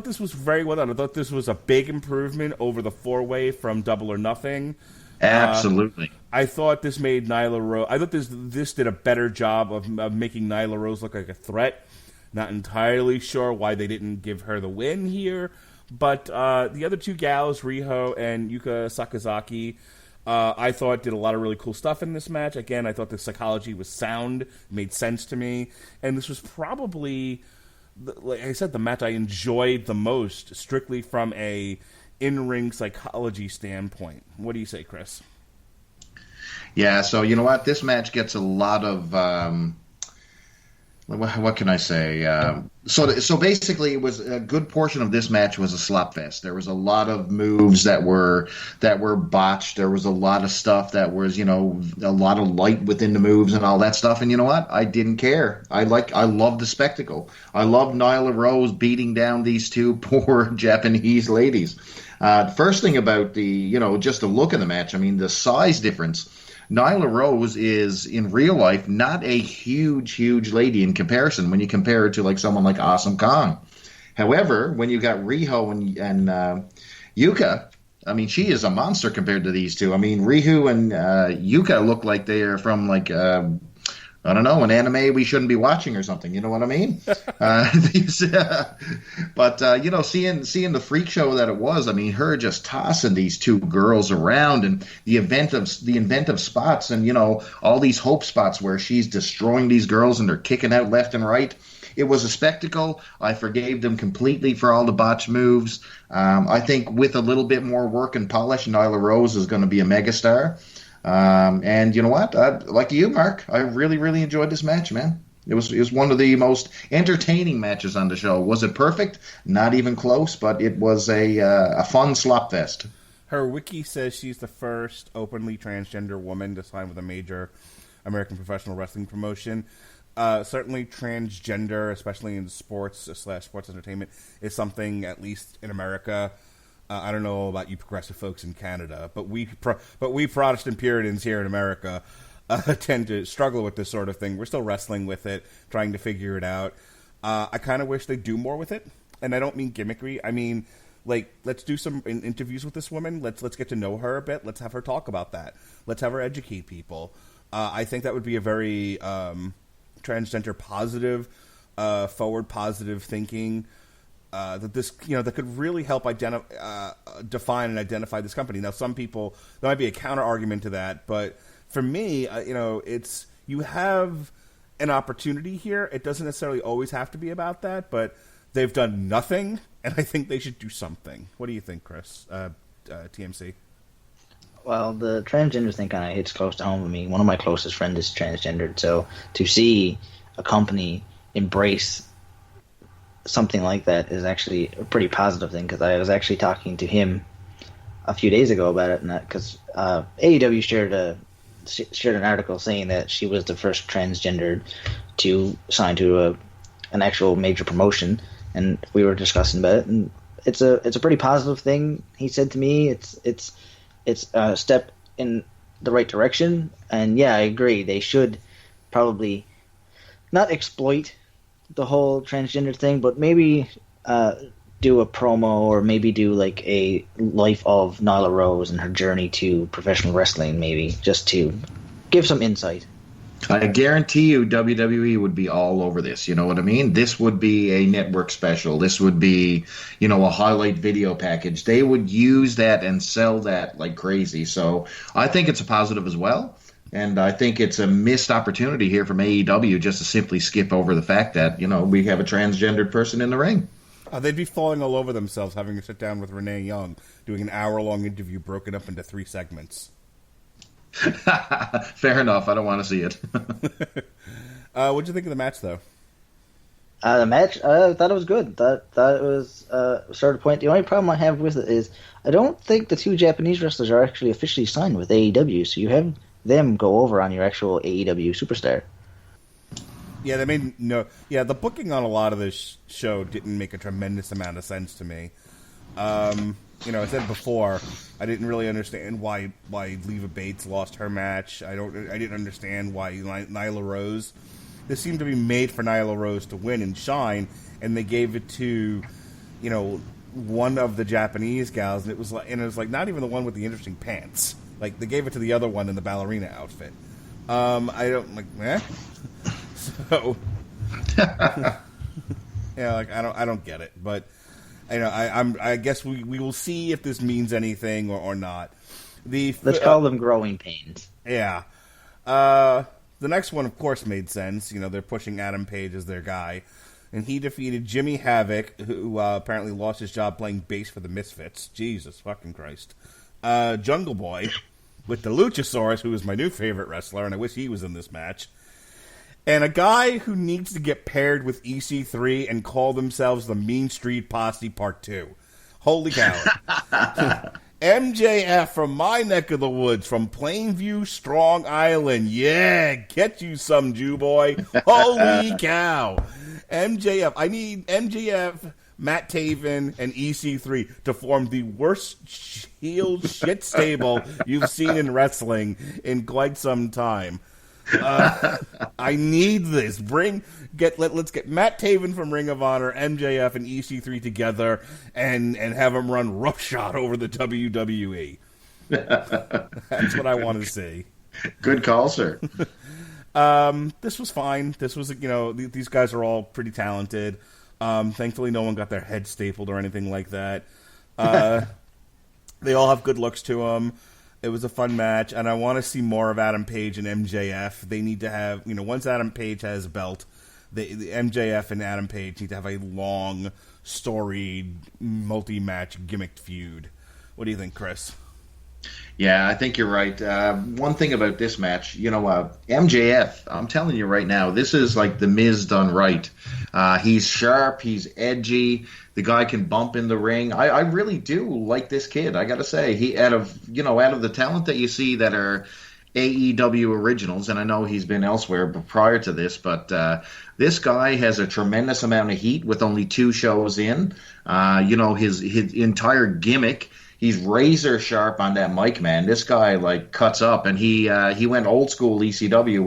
this was very well done. I thought this was a big improvement over the 4-way from Double or Nothing. Absolutely. I thought this made Nyla Rose. I thought this did a better job of making Nyla Rose look like a threat. Not entirely sure why they didn't give her the win here, but the other 2 gals, Riho and Yuka Sakazaki, I thought did a lot of really cool stuff in this match. Again, I thought the psychology was sound, made sense to me, and this was probably, like I said, the match I enjoyed the most, strictly from a in-ring psychology standpoint. What do you say, Chris? Yeah, so you know what? This match gets a lot of what can I say? So basically, it was a good portion of this match was a slop fest. There was a lot of moves that were botched. There was a lot of stuff that was, a lot of light within the moves and all that stuff. And you know what? I didn't care. I love the spectacle. I love Nyla Rose beating down these two poor Japanese ladies. First thing about just the look of the match. I mean, the size difference. Nyla Rose is, in real life, not a huge lady in comparison when you compare her to like someone like Awesome Kong. However, when you got Riho and Yuka, I mean, she is a monster compared to these two. I mean, Riho and Yuka look like they are from like I don't know, an anime we shouldn't be watching or something. You know what I mean? Seeing the freak show that it was, I mean, her just tossing these two girls around and the inventive spots and, all these hope spots where she's destroying these girls and they're kicking out left and right. It was a spectacle. I forgave them completely for all the botch moves. I think with a little bit more work and polish, Nyla Rose is going to be a megastar. And you know what? Like you, Mark, I really enjoyed this match, man. It was one of the most entertaining matches on the show. Was it perfect? Not even close, but it was a fun slop fest. Her wiki says she's the first openly transgender woman to sign with a major American professional wrestling promotion. Certainly transgender, especially in sports / sports entertainment, is something, at least in America, I don't know about you progressive folks in Canada, but we Protestant Puritans here in America tend to struggle with this sort of thing. We're still wrestling with it, trying to figure it out. I kind of wish they'd do more with it, and I don't mean gimmickry. I mean, like, let's do some interviews with this woman. Let's get to know her a bit. Let's have her talk about that. Let's have her educate people. I think that would be a very transgender positive, forward positive thinking. That could really help define and identify this company. Now, some people, there might be a counter argument to that, but for me, it's, you have an opportunity here. It doesn't necessarily always have to be about that, but they've done nothing, and I think they should do something. What do you think, Chris? TMC? Well, the transgender thing kind of hits close to home with me. One of my closest friends is transgendered, so to see a company embrace something like that is actually a pretty positive thing, because I was actually talking to him a few days ago about it, because AEW shared an article saying that she was the first transgendered to sign to an actual major promotion, and we were discussing about it, and it's a pretty positive thing. He said to me, it's a step in the right direction, and yeah, I agree. They should probably not exploit the whole transgender thing, but maybe do a promo, or maybe do like a life of Nyla Rose and her journey to professional wrestling, maybe just to give some insight. I guarantee you WWE would be all over this. You know what I mean? This would be a network special. This would be, a highlight video package. They would use that and sell that like crazy. So I think it's a positive as well. And I think it's a missed opportunity here from AEW just to simply skip over the fact that, we have a transgendered person in the ring. They'd be falling all over themselves having to sit down with Renee Young, doing an hour-long interview broken up into 3 segments. Fair enough. I don't want to see it. What'd you think of the match, though? The match, I thought it was good. That it was sort of point. The only problem I have with it is I don't think the 2 Japanese wrestlers are actually officially signed with AEW, so you have them go over on your actual AEW superstar. Yeah, the booking on a lot of this show didn't make a tremendous amount of sense to me. I said before, I didn't really understand why Leva Bates lost her match. I didn't understand why Nyla Rose. This seemed to be made for Nyla Rose to win and shine, and they gave it to, one of the Japanese gals, and it was like not even the one with the interesting pants. Like, they gave it to the other one in the ballerina outfit. I don't get it, but I guess we will see if this means anything or not. Let's call them growing pains. Yeah. The next one, of course, made sense. They're pushing Adam Page as their guy. and he defeated Jimmy Havoc, who apparently lost his job playing bass for the Misfits. Jesus fucking Christ. Jungle Boy with the Luchasaurus, who is my new favorite wrestler, and I wish he was in this match. And a guy who needs to get paired with EC3 and call themselves the Mean Street Posse Part 2. Holy cow. MJF from my neck of the woods, from Plainview, Strong Island. Yeah, get you some, Jew boy. Holy cow. MJF. I need MJF, Matt Taven, and EC3 to form the worst heel shit stable you've seen in wrestling in quite some time. I need this. Let's get Matt Taven from Ring of Honor, MJF, and EC3 together, and have them run roughshod over the WWE. That's what I want to see. Good call, sir. This was fine. This was, these guys are all pretty talented. Thankfully, no one got their head stapled or anything like that. They all have good looks to them. It was a fun match, and I want to see more of Adam Page and MJF. They need to have, once Adam Page has a belt, the MJF and Adam Page need to have a long, storied, multi-match, gimmicked feud. What do you think, Chris? Yeah, I think you're right. One thing about this match, MJF, I'm telling you right now, this is like the Miz done right. He's sharp, he's edgy. The guy can bump in the ring. I really do like this kid. I got to say, he out of the talent that you see that are AEW originals, and I know he's been elsewhere prior to this, but this guy has a tremendous amount of heat with only 2 shows in. His entire gimmick. He's razor sharp on that mic, man. This guy cuts up, and he went old school ECW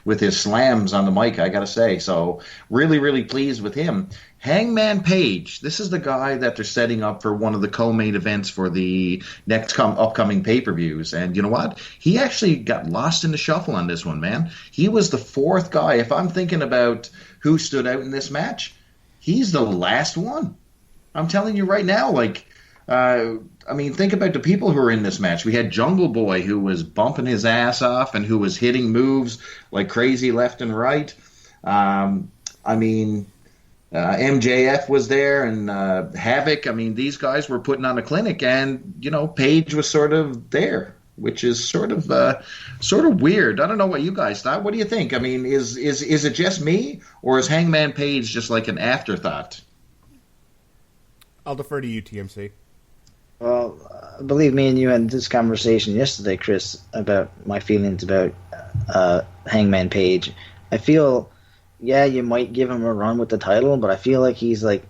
with his slams on the mic. I gotta say, so really, really pleased with him. Hangman Page, this is the guy that they're setting up for one of the co-main events for the next upcoming pay-per-views. And you know what? He actually got lost in the shuffle on this one, man. He was the 4th guy. If I'm thinking about who stood out in this match, he's the last one. I'm telling you right now, think about the people who were in this match. We had Jungle Boy, who was bumping his ass off and who was hitting moves like crazy left and right. MJF was there, and Havoc. These guys were putting on a clinic, and Page was sort of there, which is sort of weird. I don't know what you guys thought. What do you think? Is it just me, or is Hangman Page just like an afterthought? I'll defer to you, TMC. Well, I believe me and you had this conversation yesterday, Chris, about my feelings about Hangman Page. I feel, you might give him a run with the title, but I feel like he's like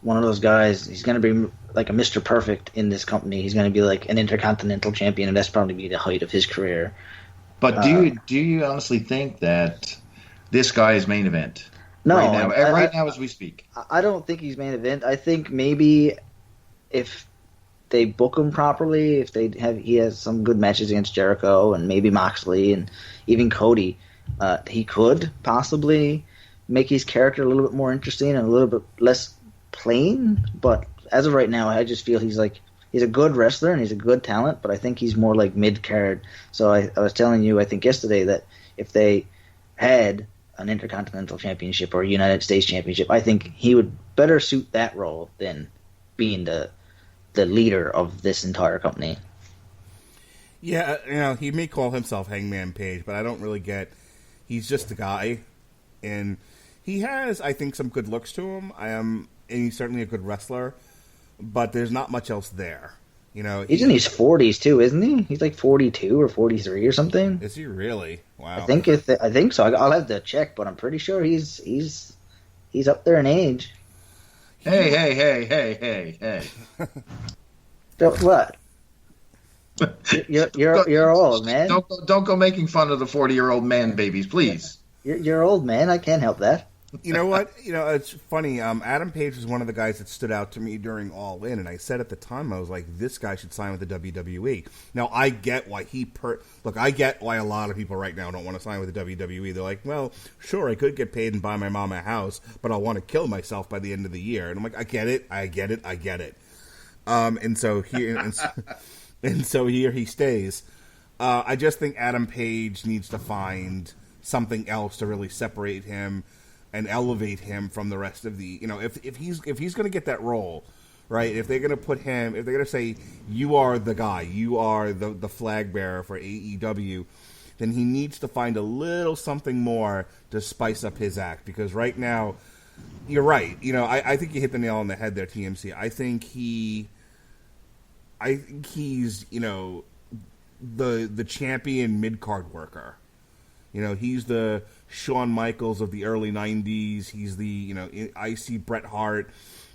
one of those guys. He's going to be like a Mr. Perfect in this company. He's going to be like an Intercontinental Champion, and that's probably be the height of his career. But do you honestly think that this guy is main event? No, right now as we speak. I don't think he's main event. I think maybe if they book him properly, if he has some good matches against Jericho and maybe Moxley and even Cody, he could possibly make his character a little bit more interesting and a little bit less plain. But as of right now, I just feel he's a good wrestler and he's a good talent, but I think he's more like mid-card. So I was telling you, I think yesterday, that if they had an Intercontinental Championship or a United States Championship, I think he would better suit that role than being the leader of this entire company. Yeah, he may call himself Hangman Page, but I don't really get. He's just a guy, and he has, I think, some good looks to him. And he's certainly a good wrestler, but there's not much else there. He's in his 40s too, isn't he? He's like 42 or 43 or something. Is he really? Wow. I think so. I'll have to check, but I'm pretty sure he's up there in age. Hey. What? You're old, man. Don't go making fun of the 40-year-old man babies, please. You're old, man. I can't help that. You know what? It's funny. Adam Page was one of the guys that stood out to me during All In, and I said at the time, I was like, this guy should sign with the WWE. Now, I get why I get why a lot of people right now don't want to sign with the WWE. They're like, well, sure, I could get paid and buy my mom a house, but I'll want to kill myself by the end of the year. And I'm like, I get it. And so here he stays. I just think Adam Page needs to find something else to really separate him and elevate him from the rest of the, if he's going to get that role, right? If they're going to put him, if they're going to say you are the guy, you are the flag bearer for AEW, then he needs to find a little something more to spice up his act, because right now, you're right. I think you hit the nail on the head there, TMC. I think he's the champion mid-card worker. He's the Shawn Michaels of the early 90s. He's the, I see Bret Hart.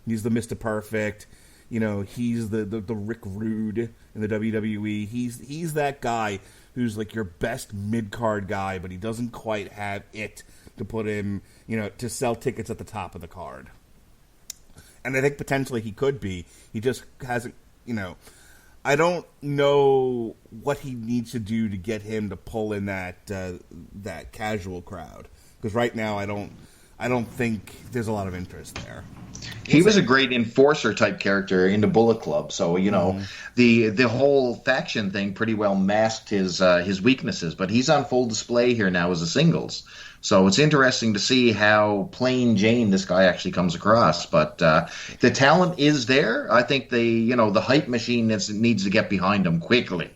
He's the Mr. Perfect. He's the Rick Rude in the WWE. He's that guy who's like your best mid-card guy, but he doesn't quite have it to put him, to sell tickets at the top of the card. And I think potentially he could be. He just hasn't, I don't know what he needs to do to get him to pull in that casual crowd, because right now I don't think there's a lot of interest there. He was a great enforcer type character in the Bullet Club, so the whole faction thing pretty well masked his weaknesses. But he's on full display here now as a singles, so it's interesting to see how plain Jane this guy actually comes across. But the talent is there. I think the hype machine needs to get behind him quickly.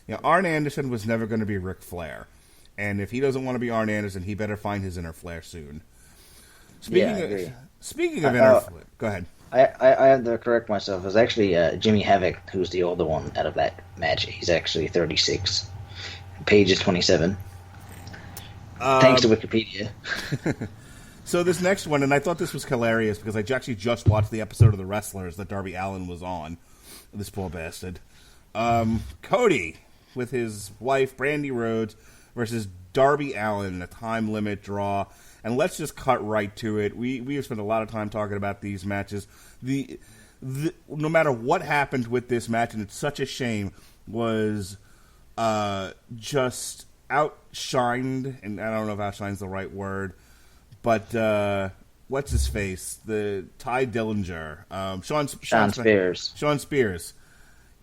Yeah, Arn Anderson was never going to be Ric Flair, and if he doesn't want to be Arn Anderson, he better find his inner Flair soon. Speaking of inner Flair, go ahead. I have to correct myself. It was actually Jimmy Havoc who's the older one out of that match. He's actually 36. Paige is 27. Thanks to Wikipedia. So this next one, and I thought this was hilarious because I actually just watched the episode of The Wrestlers that Darby Allin was on. This poor bastard. Cody with his wife Brandy Rhodes versus Darby Allin in a time limit draw. And let's just cut right to it. We have spent a lot of time talking about these matches. No matter what happened with this match, and it's such a shame, was just outshined, and I don't know if outshine's the right word, but what's his face? The Ty Dillinger, Sean Spears. Sean Spears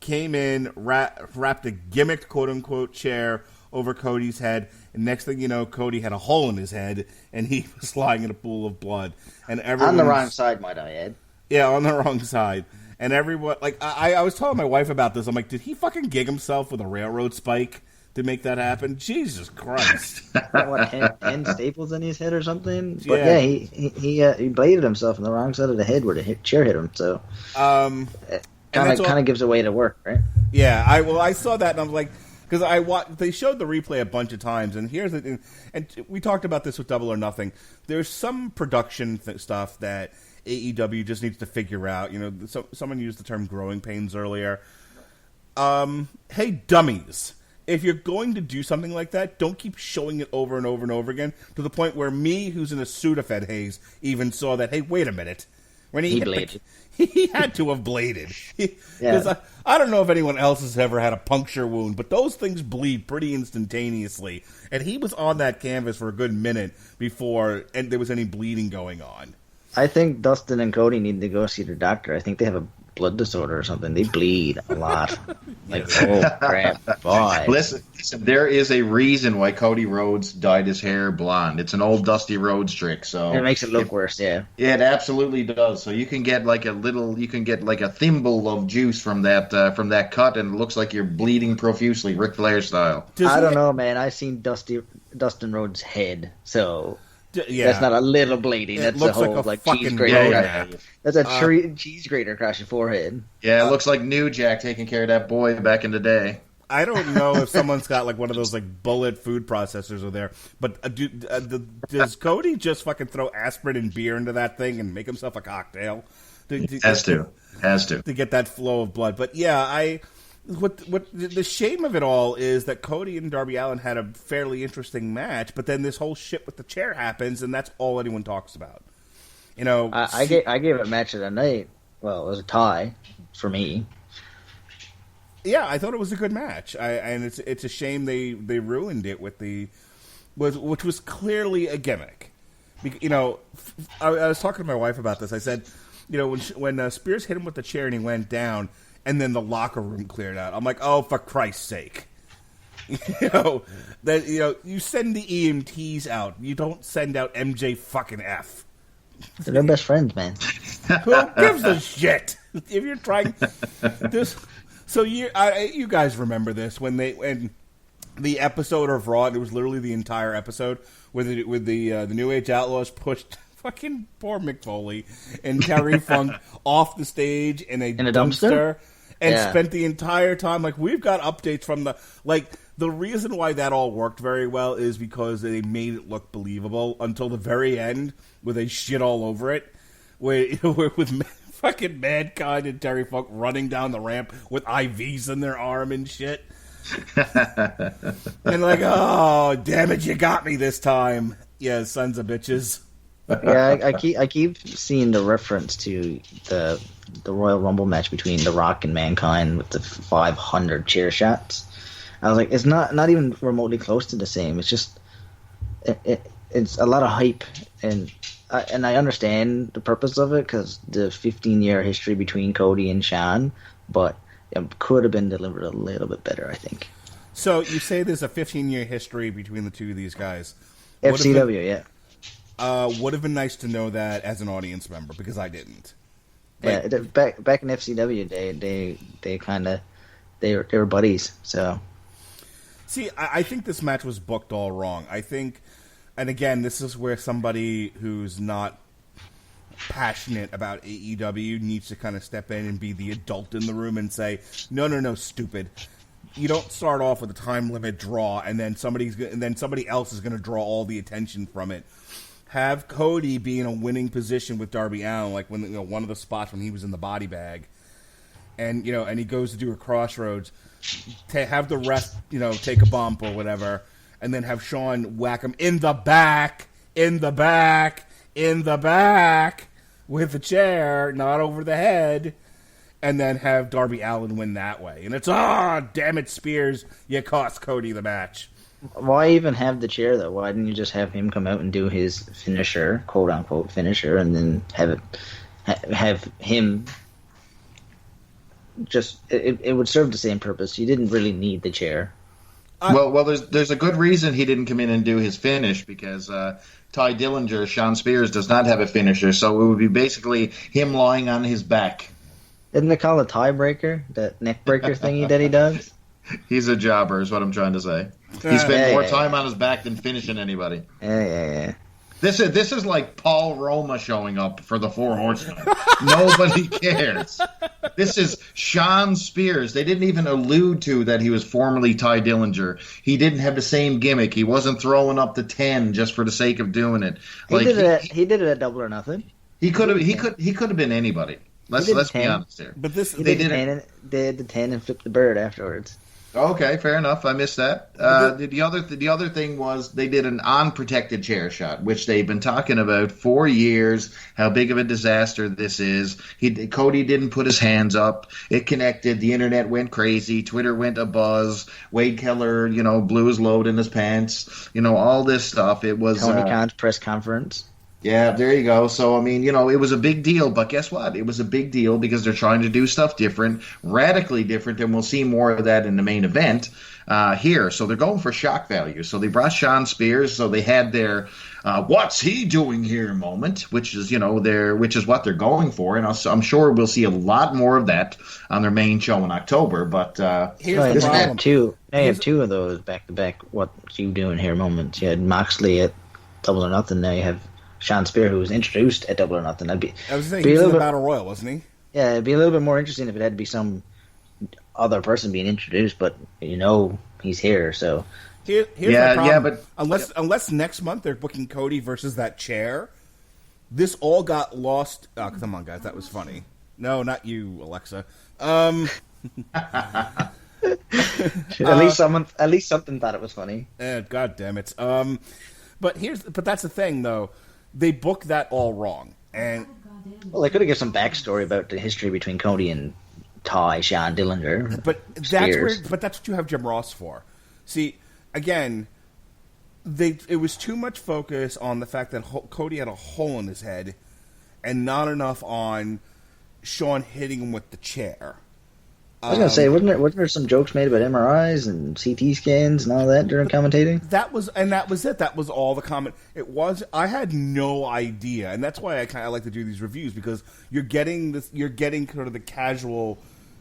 came in, wrapped a gimmicked quote-unquote chair over Cody's head, and next thing you know, Cody had a hole in his head, and he was lying in a pool of blood. And on the wrong side, might I add. Yeah, on the wrong side. And everyone, like, I was telling my wife about this. I'm like, did he fucking gig himself with a railroad spike to make that happen? Jesus Christ! What, 10 staples in his head or something? But yeah, he bladed himself on the wrong side of the head where the chair hit him. So, kind of gives away the work, right? Yeah, I saw that and I was like. Because they showed the replay a bunch of times, and here's the thing, and we talked about this with Double or Nothing. There's some production stuff that AEW just needs to figure out. Someone used the term growing pains earlier. Hey, dummies. If you're going to do something like that, don't keep showing it over and over and over again, to the point where me, who's in a Sudafed haze, even saw that, hey, wait a minute. When he bladed. He had to have bladed. Because I don't know if anyone else has ever had a puncture wound, but those things bleed pretty instantaneously. And he was on that canvas for a good minute before there was any bleeding going on. I think Dustin and Cody need to go see the doctor. I think they have a blood disorder or something. They bleed a lot. Oh, crap. Boy. Listen, there is a reason why Cody Rhodes dyed his hair blonde. It's an old Dusty Rhodes trick. So it makes it look worse, yeah. It absolutely does. So you can get like a thimble of juice from that cut, and it looks like you're bleeding profusely, Ric Flair style. I don't know, man. I've seen Dustin Rhodes' head, so... Yeah. That's not a little bleeding. That's a whole like cheese grater. That's a cheese grater across your forehead. Yeah, it looks like New Jack taking care of that boy back in the day. I don't know if someone's got like one of those like bullet food processors over there, but does Cody just fucking throw aspirin and beer into that thing and make himself a cocktail? Has to get that flow of blood. But yeah, What the shame of it all is that Cody and Darby Allin had a fairly interesting match, but then this whole shit with the chair happens, and that's all anyone talks about. I gave it match of the night. Well, it was a tie for me. Yeah, I thought it was a good match, and it's a shame they ruined it with which was clearly a gimmick. I was talking to my wife about this. I said, when Spears hit him with the chair and he went down. And then the locker room cleared out. I'm like, oh, for Christ's sake. You send the EMTs out. You don't send out MJ fucking F. They're their best friends, man. Who gives a shit? If you're trying this, so you guys remember this when the episode of Raw? It was literally the entire episode where the New Age Outlaws pushed fucking poor Mick Foley and Terry Funk off the stage in a dumpster? And spent the entire time we've got updates from the reason why that all worked very well is because they made it look believable until the very end where they shit all over it, where with fucking Mankind and Terry Funk running down the ramp with IVs in their arm and shit. And oh damn it, you got me this time, yeah, sons of bitches. Yeah, I keep seeing the reference to the Royal Rumble match between The Rock and Mankind with the 500 chair shots. I was like, it's not even remotely close to the same. It's just it's a lot of hype, and I understand the purpose of it because the 15-year history between Cody and Shawn, but it could have been delivered a little bit better, I think. So you say there's a 15-year history between the two of these guys. FCW, yeah. Would have been nice to know that as an audience member because I didn't. Yeah, back in FCW, they were buddies. So, see, I think this match was booked all wrong. I think, and again, this is where somebody who's not passionate about AEW needs to kind of step in and be the adult in the room and say, no, stupid. You don't start off with a time limit draw and then somebody else is going to draw all the attention from it. Have Cody be in a winning position with Darby Allin, like when one of the spots when he was in the body bag, and and he goes to do a crossroads, to have the ref take a bump or whatever, and then have Shawn whack him in the back with the chair, not over the head, and then have Darby Allin win that way. And it's damn it, Spears, you cost Cody the match. Why even have the chair, though? Why didn't you just have him come out and do his finisher, quote-unquote finisher, and then have him just... It would serve the same purpose. You didn't really need the chair. Well, there's a good reason he didn't come in and do his finish, because Ty Dillinger, Shawn Spears, does not have a finisher, so it would be basically him lying on his back. Didn't they call it tiebreaker, that neck breaker thingy that he does? He's a jobber, is what I'm trying to say. He spent more time on his back than finishing anybody. Yeah. This is like Paul Roma showing up for the Four Horsemen. Nobody cares. This is Shawn Spears. They didn't even allude to that he was formerly Ty Dillinger. He didn't have the same gimmick. He wasn't throwing up the 10 just for the sake of doing it. He did it at Double or Nothing. He could have been anybody. Let's be honest here. But they did the 10 and flipped the bird afterwards. Okay, fair enough. I missed that. The other thing was they did an unprotected chair shot, which they've been talking about for years. How big of a disaster this is. Cody didn't put his hands up. It connected. The internet went crazy. Twitter went abuzz. Wade Keller, blew his load in his pants. All this stuff. It was Tony Khan's press conference. Yeah, there you go. So, it was a big deal, but guess what? It was a big deal because they're trying to do stuff different, radically different, and we'll see more of that in the main event here. So they're going for shock value. So they brought Shawn Spears, so they had their what's he doing here moment, which is, which is what they're going for, and I'm sure we'll see a lot more of that on their main show in October, but here's the problem. They have two of those back-to-back what's you doing here moments. You had Moxley at Double or Nothing, now you have Shawn Spears, who was introduced at Double or Nothing. I was saying, he was in the Battle Royal, wasn't he? Yeah, it'd be a little bit more interesting if it had to be some other person being introduced, but he's here, so... Here's my problem. Yeah, but... Unless next month they're booking Cody versus that chair, this all got lost... Oh, come on, guys, that was funny. No, not you, Alexa. At least something thought it was funny. God damn it. But that's the thing, though. They booked that all wrong, and they could have given some backstory about the history between Cody and Ty, Shawn Dillinger. But that's what you have Jim Ross for. See, again, it was too much focus on the fact that Cody had a hole in his head, and not enough on Shawn hitting him with the chair. I was gonna say, wasn't there some jokes made about MRIs and CT scans and all that during commentating? That was it. That was all the comment. It was. I had no idea, and that's why I kind of like to do these reviews, because you're getting this. You're getting sort of the casual.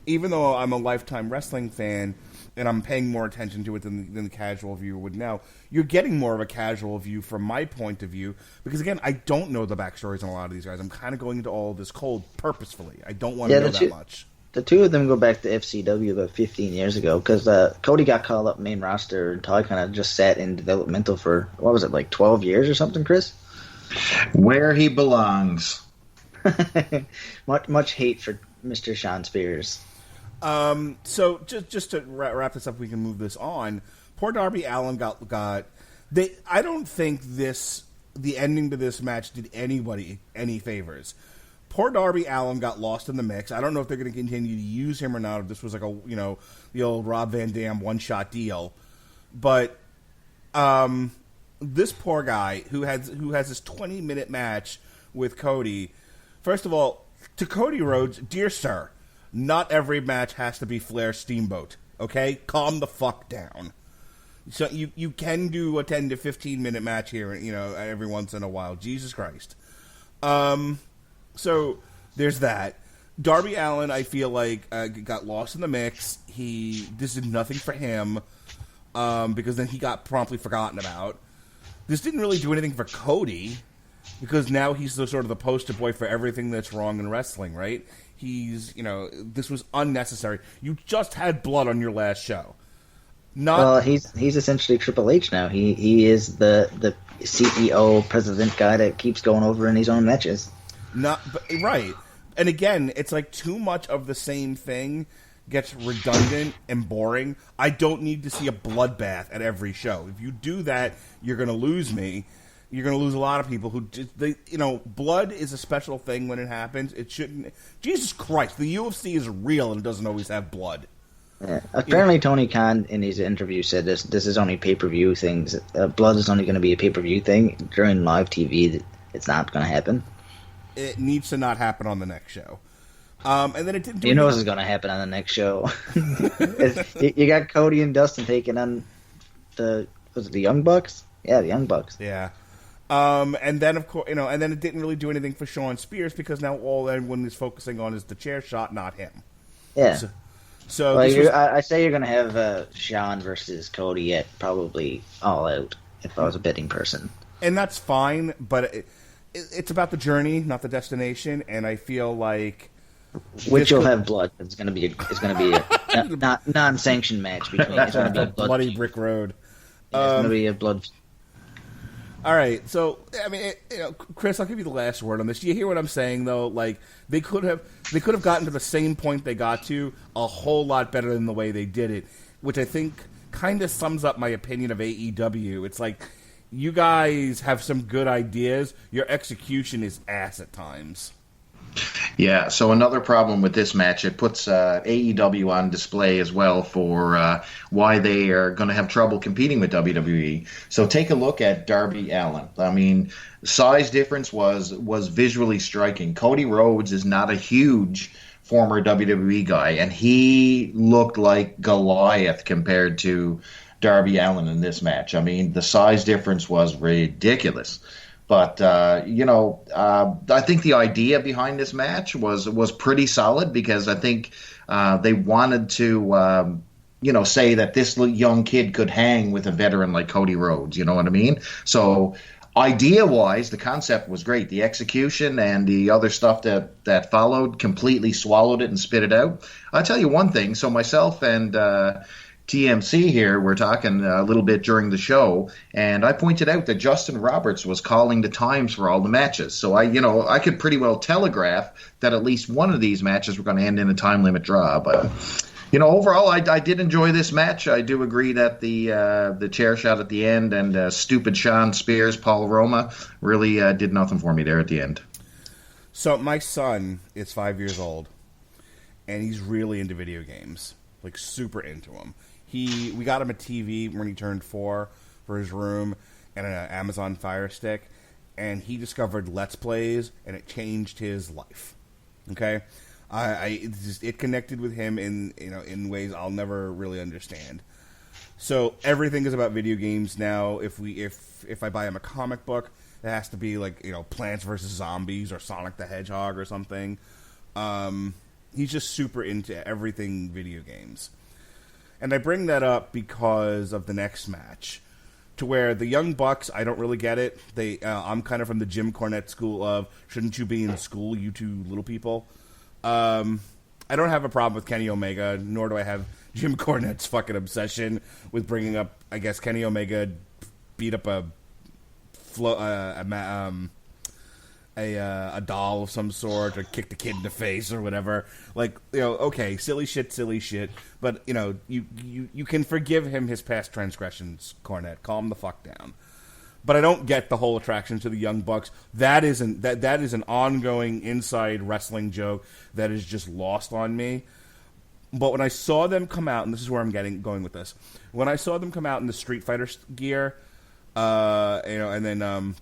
Even though I'm a lifetime wrestling fan and I'm paying more attention to it than the casual viewer would now, you're getting more of a casual view from my point of view, because again, I don't know the backstories on a lot of these guys. I'm kind of going into all of this cold purposefully. I don't want to know that much. The two of them go back to FCW about 15 years ago, because Cody got called up main roster, and Todd kind of just sat in developmental for, what was it, like 12 years or something, Chris? Where he belongs. much hate for Mr. Sean Spears. So just to wrap this up, we can move this on. Poor Darby Allin got. I don't think the ending to this match did anybody any favors. Poor Darby Allin got lost in the mix. I don't know if they're going to continue to use him or not, if this was like the old Rob Van Dam one-shot deal. But this poor guy who has this 20-minute match with Cody, first of all, to Cody Rhodes, dear sir, not every match has to be Flair Steamboat, okay? Calm the fuck down. So you can do a 10 to 15-minute match here, every once in a while. Jesus Christ. So there's that. Darby Allin, I feel like, got lost in the mix. This did nothing for him, because then he got promptly forgotten about. This didn't really do anything for Cody, because now he's the sort of the poster boy for everything that's wrong in wrestling, right? This was unnecessary. You just had blood on your last show. Well, he's essentially Triple H now. He is the CEO, president guy that keeps going over in his own matches. Right. And again, it's like too much of the same thing gets redundant and boring. I don't need to see a bloodbath at every show. If you do that, you're going to lose me. You're going to lose a lot of people who blood is a special thing when it happens. It shouldn't. Jesus Christ, the UFC is real and it doesn't always have blood. Yeah. Apparently, Tony Khan in his interview said this is only pay-per-view things. Blood is only going to be a pay-per-view thing. During live TV, it's not going to happen. It needs to not happen on the next show. And then it didn't. This is going to happen on the next show. You got Cody and Dustin taking on the Young Bucks? Yeah, the Young Bucks. Yeah. And then of course, and then it didn't really do anything for Shawn Spears, because now all everyone is focusing on is the chair shot, not him. Yeah. So I say you're going to have Shawn versus Cody at probably All Out, if I was a betting person. And that's fine, but it's about the journey, not the destination. And I feel like you'll have blood. It's going to be a non-sanctioned match between. It's going to be a bloody brick road. It's going to be a blood. All right, so I mean, Chris, I'll give you the last word on this. Do you hear what I'm saying, though? Like they could have gotten to the same point they got to a whole lot better than the way they did it, which I think kind of sums up my opinion of AEW. It's like you guys have some good ideas, your execution is ass at times. Yeah, so another problem with this match, it puts AEW on display as well for why they are going to have trouble competing with WWE. So take a look at Darby Allin. I mean, size difference was visually striking. Cody Rhodes is not a huge former WWE guy, and he looked like Goliath compared to Darby Allin in this match. I mean, the size difference was ridiculous. But, I think the idea behind this match was pretty solid, because I think they wanted to, say that this young kid could hang with a veteran like Cody Rhodes. You know what I mean? So idea-wise, the concept was great. The execution and the other stuff that followed completely swallowed it and spit it out. I'll tell you one thing. So myself and TMC here, we're talking a little bit during the show, and I pointed out that Justin Roberts was calling the times for all the matches. So I could pretty well telegraph that at least one of these matches were going to end in a time limit draw. But overall, I did enjoy this match. I do agree that the chair shot at the end and stupid Shawn Spears, Paul Roma really did nothing for me there at the end. So my son is 5 years old, and he's really into video games, like super into them. We got him a TV when he turned 4 for his room, and an Amazon Fire Stick, and he discovered Let's Plays, and it changed his life. Okay? It connected with him in ways I'll never really understand. So everything is about video games now. If I buy him a comic book, it has to be like Plants vs Zombies or Sonic the Hedgehog or something. He's just super into everything video games, and I bring that up because of the next match, to where the Young Bucks, I don't really get it. I'm kind of from the Jim Cornette school of shouldn't you be in school, you two little people. I don't have a problem with Kenny Omega, nor do I have Jim Cornette's fucking obsession with bringing up, I guess, Kenny Omega beat up a doll of some sort or kicked the kid in the face or whatever. Like, okay, silly shit. But, you can forgive him his past transgressions, Cornette. Calm the fuck down. But I don't get the whole attraction to the Young Bucks. That is an ongoing inside wrestling joke that is just lost on me. But when I saw them come out, and this is where I'm going with this, when I saw them come out in the Street Fighter gear, and then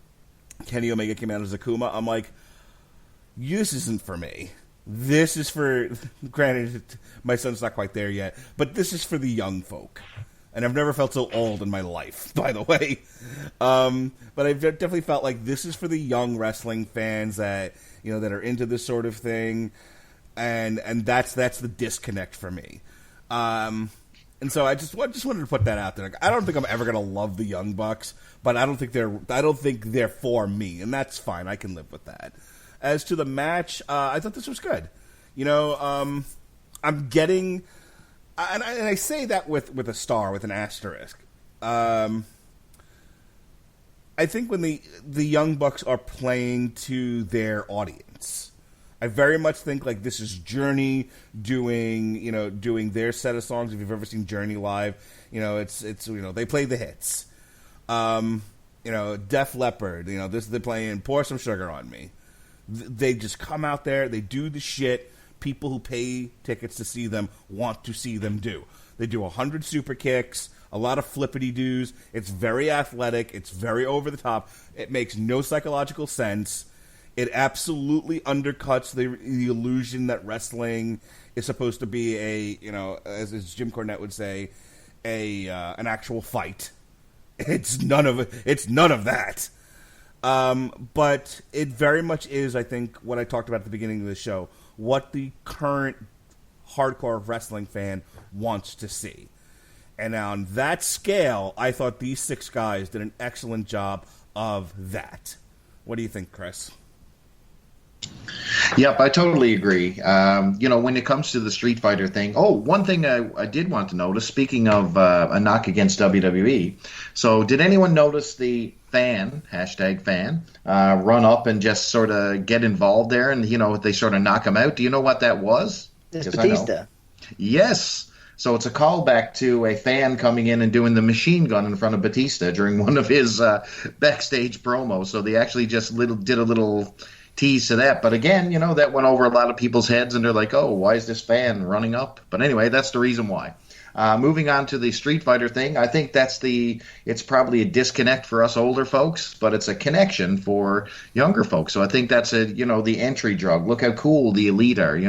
Kenny Omega came out as Akuma, I'm like, this isn't for me. This is for, granted, my son's not quite there yet, but this is for the young folk. And I've never felt so old in my life, by the way. But I've definitely felt like this is for the young wrestling fans that that are into this sort of thing, and that's the disconnect for me. And so I just wanted to put that out there. Like, I don't think I'm ever gonna love the Young Bucks, but I don't think they're for me, and that's fine. I can live with that. As to the match, I thought this was good. I'm getting. And I say that with a star, with an asterisk. I think when the Young Bucks are playing to their audience, I very much think like this is Journey doing their set of songs. If you've ever seen Journey live, it's they play the hits. Def Leppard, they're playing Pour Some Sugar on Me. They just come out there, they do the shit people who pay tickets to see them want to see them do. They do 100 super kicks, a lot of flippity-doos. It's very athletic. It's very over the top. It makes no psychological sense. It absolutely undercuts the illusion that wrestling is supposed to be as Jim Cornette would say, an actual fight. It's none of that. But it very much is, I think, what I talked about at the beginning of the show, what the current hardcore wrestling fan wants to see. And on that scale, I thought these 6 guys did an excellent job of that. What do you think, Chris? Yep, I totally agree. When it comes to the Street Fighter thing, one thing I did want to notice, speaking of a knock against WWE, so did anyone notice the fan, run up and just sort of get involved there and, they sort of knock him out? Do you know what that was? It's Batista. Yes. So it's a callback to a fan coming in and doing the machine gun in front of Batista during one of his backstage promos. So they actually just did a little tease to that. But again, that went over a lot of people's heads, and they're like, oh, why is this fan running up? But anyway, that's the reason why. Moving on to the Street Fighter thing, I think it's probably a disconnect for us older folks, but it's a connection for younger folks. So I think that's the entry drug. Look how cool the Elite are.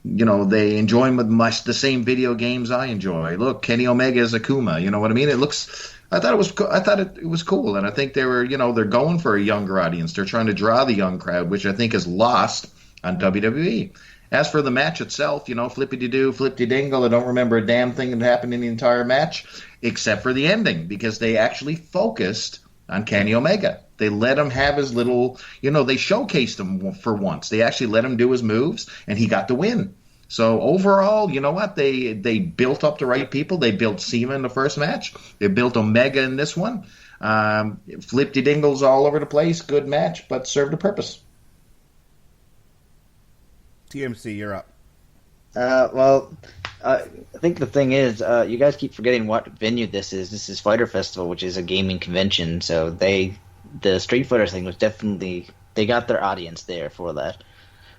They enjoy the same video games I enjoy. Look, Kenny Omega is Akuma. You know what I mean? I thought it was cool, and I think they were, they're going for a younger audience. They're trying to draw the young crowd, which I think is lost on WWE. As for the match itself, flippity-doo, flippity-dingle, I don't remember a damn thing that happened in the entire match, except for the ending, because they actually focused on Kenny Omega. They let him have his little, they showcased him for once. They actually let him do his moves, and he got the win. So overall, you know what? They built up the right people. They built Cena in the first match. They built Omega in this one. Flip-de-dingles all over the place. Good match, but served a purpose. TMC, you're up. I think the thing is, you guys keep forgetting what venue this is. This is Fyter Festival, which is a gaming convention. So the Street Fighter thing was definitely, they got their audience there for that,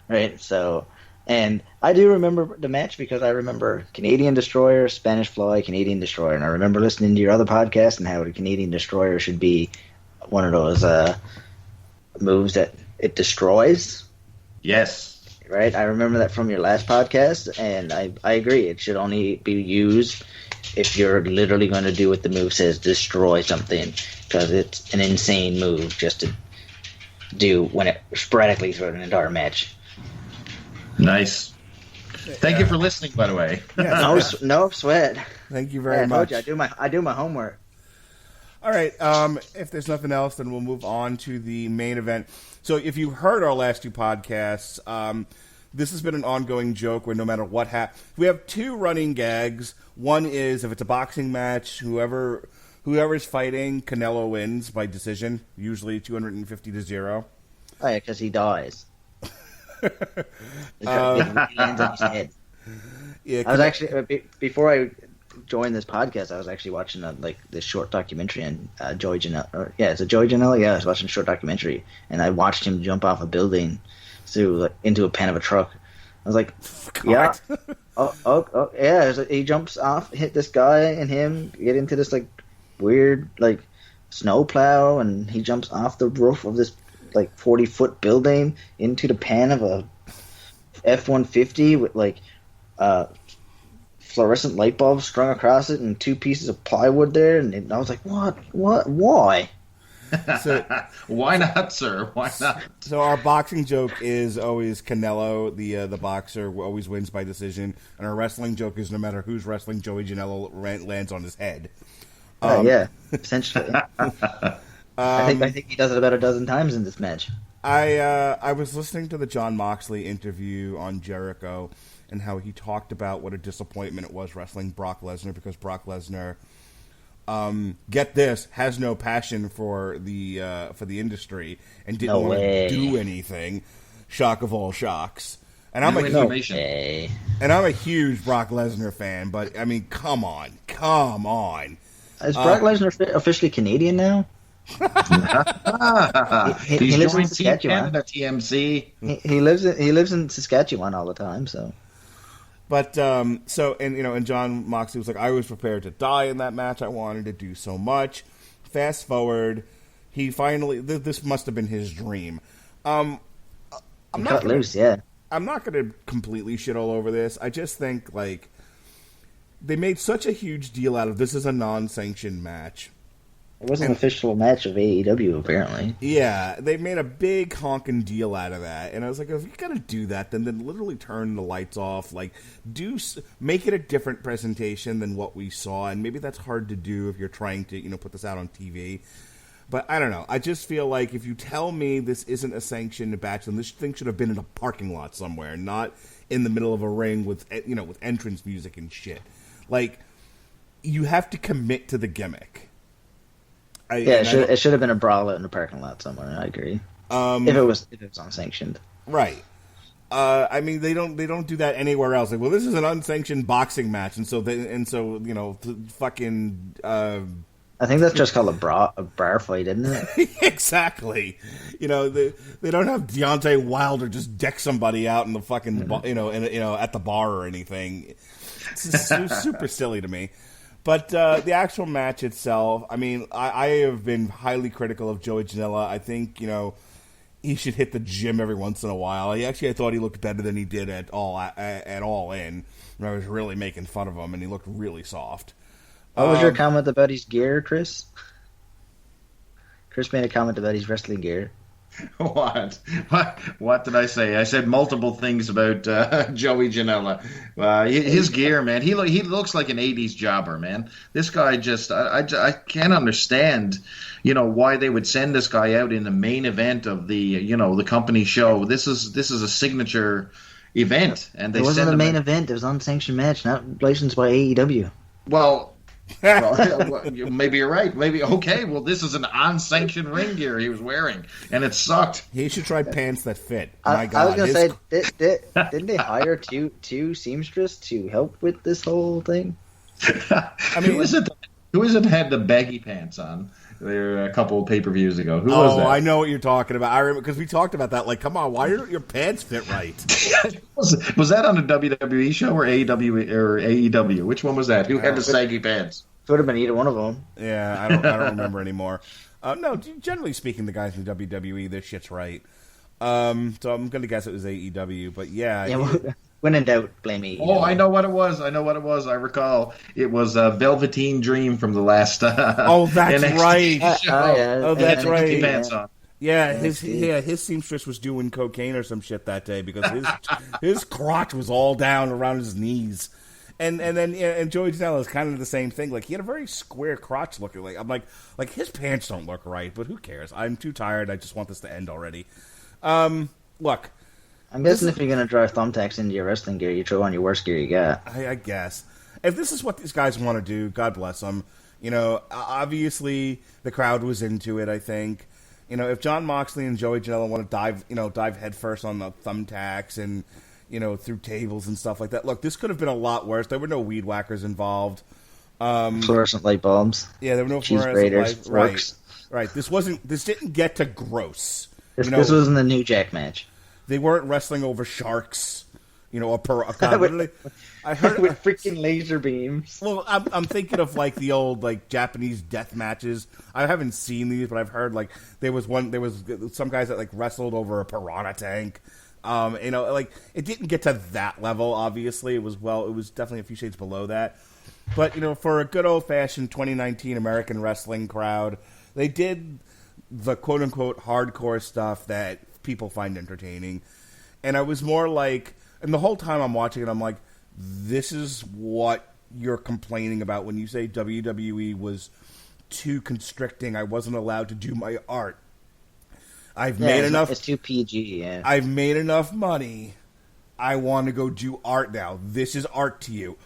right? So, and I do remember the match because I remember Canadian Destroyer, Spanish Fly, Canadian Destroyer, and I remember listening to your other podcast and how the Canadian Destroyer should be one of those moves that it destroys. Yes. right? I remember that from your last podcast, and I agree. It should only be used if you're literally going to do what the move says, destroy something, because it's an insane move just to do when it sporadically throughout an entire match. Nice. Thank you for listening, by the way. No sweat. Thank you very much. I do my homework. All right. If there's nothing else, then we'll move on to the main event. So if you heard our last two podcasts, this has been an ongoing joke where no matter what happens, we have two running gags. One is if it's a boxing match, whoever's fighting, Canelo wins by decision, usually 250-0. Oh yeah, because he dies. He lands on his head. Yeah, I was actually before I joined this podcast, I was actually watching this short documentary on Joey Janela. Is it Joey Janela? Yeah, I was watching a short documentary, and I watched him jump off a building into a pan of a truck. I was like, God. yeah, yeah. He jumps off, hit this guy, and him get into this weird snowplow, and he jumps off the roof of this 40-foot building into the pan of a F-150 with fluorescent light bulbs strung across it and two pieces of plywood there, and I was like, what, why? So, why not, sir? Why not? So our boxing joke is always Canelo, the boxer, always wins by decision, and our wrestling joke is no matter who's wrestling, Joey Janela lands on his head. Yeah, essentially. I think he does it about a dozen times in this match. I was listening to the Jon Moxley interview on Jericho and how he talked about what a disappointment it was wrestling Brock Lesnar because Brock Lesnar, get this, has no passion for the industry and didn't want to do anything. Shock of all shocks. And I'm a huge Brock Lesnar fan, but I mean, come on. Is Brock Lesnar officially Canadian now? He lives in Saskatchewan. Canada, TMC. He lives in Saskatchewan all the time. So, but and Jon Moxley was like, I was prepared to die in that match. I wanted to do so much. Fast forward, he finally. This must have been his dream. I'm not going to completely shit all over this. I just think they made such a huge deal out of this is a non-sanctioned match. It wasn't an official match of AEW, apparently. Yeah, they made a big honking deal out of that, and I was like, if you're gonna do that, then literally turn the lights off. Make it a different presentation than what we saw, and maybe that's hard to do if you're trying to, put this out on TV. But I don't know. I just feel like if you tell me this isn't a sanctioned match, then this thing should have been in a parking lot somewhere, not in the middle of a ring with with entrance music and shit. You have to commit to the gimmick. It should have been a brawl out in the parking lot somewhere. I agree. If it was unsanctioned, right? I mean, they don't do that anywhere else. This is an unsanctioned boxing match, and so fucking. I think that's just called a bar fight, isn't it? Exactly. They don't have Deontay Wilder just deck somebody out in the fucking at the bar or anything. It's super silly to me. But the actual match itself, I mean, I have been highly critical of Joey Janela. I think, he should hit the gym every once in a while. I thought he looked better than he did at All In. I was really making fun of him, and he looked really soft. What was your comment about his gear, Chris? Chris made a comment about his wrestling gear. What did I say? I said multiple things about Joey Janela. His gear, man. He looks like an 80s jobber, man. This guy just I can't understand, why they would send this guy out in the main event of the the company show. This is a signature event, and it wasn't a main event. It was an unsanctioned match, not licensed by AEW. Well, maybe you're right. Maybe okay. Well, this is an unsanctioned ring gear he was wearing, and it sucked. He should try pants that fit. My God, I was gonna say, didn't they hire two seamstress to help with this whole thing? I mean, who is it had the baggy pants on? There were a couple of pay-per-views ago. Who was that? I know what you're talking about. I remember because we talked about that. Come on, why don't your pants fit right? was that on a WWE show or AEW? Which one was that? Who had the saggy pants? Could have been either one of them. Yeah, I don't remember anymore. No, generally speaking, the guys in WWE, their shit's right. So I'm going to guess it was AEW, but yeah. When in doubt, blame AEW. Oh, I know what it was. I recall. It was Velveteen Dream from the last. Oh, that's NXT right. show. Oh, that's right. Pants on. Yeah, his seamstress was doing cocaine or some shit that day because his crotch was all down around his knees. And then Joey Janela is kind of the same thing. Like, he had a very square crotch looking. Like, I'm like his pants don't look right, but who cares? I'm too tired. I just want this to end already. Look, I'm guessing if you're gonna drive thumbtacks into your wrestling gear, you throw on your worst gear you got. I guess if this is what these guys want to do, God bless them. Obviously the crowd was into it. I think, if Jon Moxley and Joey Janela want to dive headfirst on the thumbtacks and through tables and stuff like that. Look, this could have been a lot worse. There were no weed whackers involved. Fluorescent light bulbs. Yeah, there were no fluorescent lights. Right. This didn't get to gross. This wasn't the New Jack match. They weren't wrestling over sharks. I heard with freaking laser beams. Well, I'm thinking of like the old Japanese death matches. I haven't seen these, but I've heard there was some guys that wrestled over a piranha tank. It didn't get to that level. Obviously, it was definitely a few shades below that. But for a good old fashioned 2019 American wrestling crowd, they did the quote unquote hardcore stuff that people find entertaining. And I was more like, and the whole time I'm watching it, I'm like, this is what you're complaining about when you say WWE was too constricting. I wasn't allowed to do my art. I've made enough. It's too PG. Yeah. I've made enough money. I want to go do art now. This is art to you.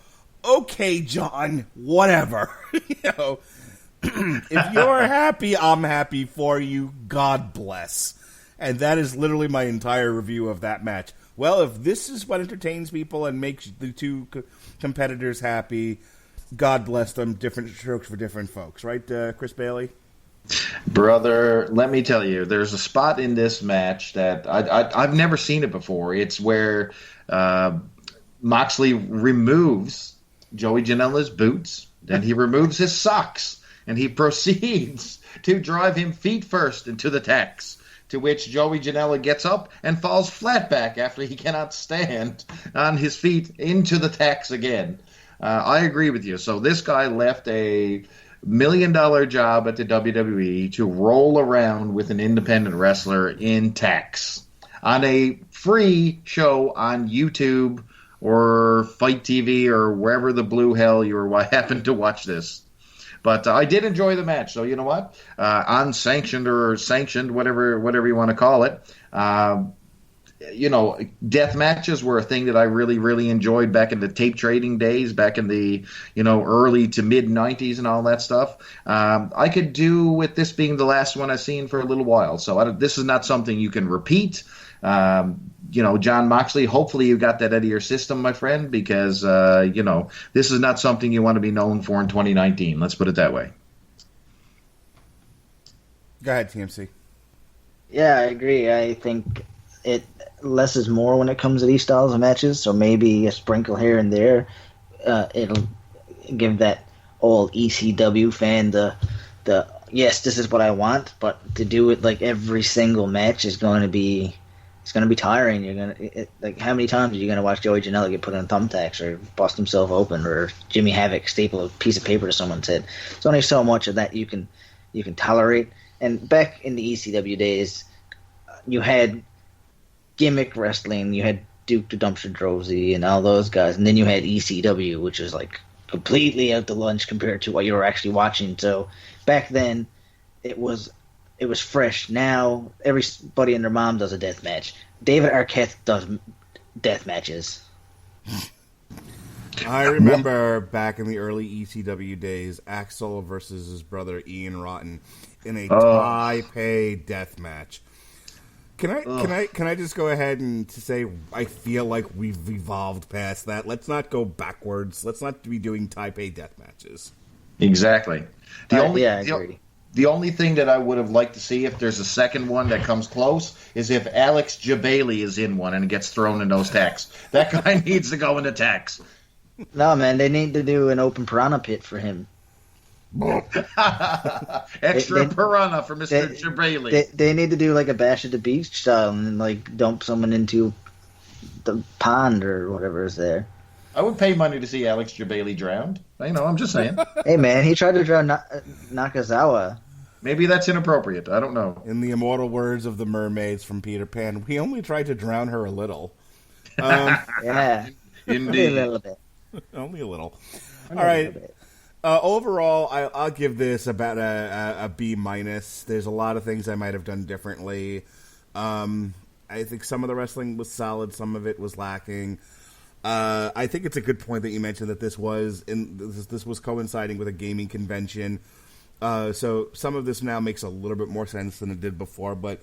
Okay, John. Whatever. If you're happy, I'm happy for you. God bless. And that is literally my entire review of that match. Well, if this is what entertains people and makes the two competitors happy, God bless them. Different strokes for different folks. Right, Chris Bailey? Brother, let me tell you, there's a spot in this match that I've never seen it before. It's where Moxley removes Joey Janela's boots, then he removes his socks, and he proceeds to drive him feet first into the tacks, to which Joey Janela gets up and falls flat back after he cannot stand on his feet into the tacks again. I agree with you. So this guy left a $1 million job at the WWE to roll around with an independent wrestler in tacks on a free show on YouTube or Fight TV or wherever the blue hell you happened to watch this. But I did enjoy the match, so you know what? Unsanctioned or sanctioned, whatever you want to call it. Death matches were a thing that I really, really enjoyed back in the tape trading days, back in the early to mid 90s and all that stuff. I could do with this being the last one I've seen for a little while. So this is not something you can repeat. John Moxley, hopefully you got that out of your system, my friend, because, this is not something you want to be known for in 2019. Let's put it that way. Go ahead, TMC. Yeah, I agree. I think less is more when it comes to these styles of matches, so maybe a sprinkle here and there. It'll give that old ECW fan the yes, this is what I want, but to do it like every single match is going to be tiring. How many times are you going to watch Joey Janela get put on thumbtacks or bust himself open, or Jimmy Havoc staple a piece of paper to someone's head? There's only so much of that you can tolerate. And back in the ECW days, you had gimmick wrestling, you had Duke the Dumpster Drozy and all those guys, and then you had ECW, which was like completely out to lunch compared to what you were actually watching. So back then, it was fresh. Now everybody and their mom does a death match. David Arquette does death matches. I remember back in the early ECW days, Axel versus his brother Ian Rotten in a Taipei death match. Can I just go ahead and to say I feel like we've evolved past that. Let's not go backwards. Let's not be doing Taipei death matches. Exactly. I agree. The only thing that I would have liked to see, if there's a second one that comes close, is if Alex Jabali is in one and gets thrown in those tacks. That guy needs to go into tacks. No, man, they need to do an open piranha pit for him. Extra piranha for Mr. Jabrali. They need to do like a Bash at the Beach style and like dump someone into the pond or whatever is there. I would pay money to see Alex Jabrali drowned. I'm just saying. Hey man, he tried to drown Nakazawa. Maybe that's inappropriate. I don't know. In the immortal words of the mermaids from Peter Pan, we only tried to drown her a little. Yeah, Indeed. a little bit. Only a little. All right. Overall, I'll give this about a B minus. There's a lot of things I might have done differently. I think some of the wrestling was solid, some of it was lacking. I think it's a good point that you mentioned that this was coinciding with a gaming convention. So some of this now makes a little bit more sense than it did before. But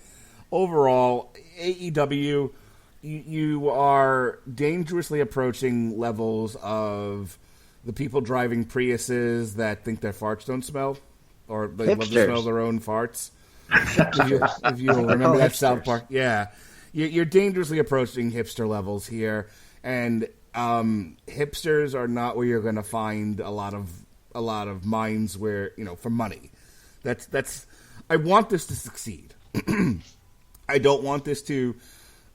overall, AEW, you are dangerously approaching levels of the people driving Priuses that think their farts don't smell, or they love to smell their own farts. if you remember that South Park, yeah, you're dangerously approaching hipster levels here, and hipsters are not where you're going to find a lot of minds where for money. That's. I want this to succeed. I don't want this to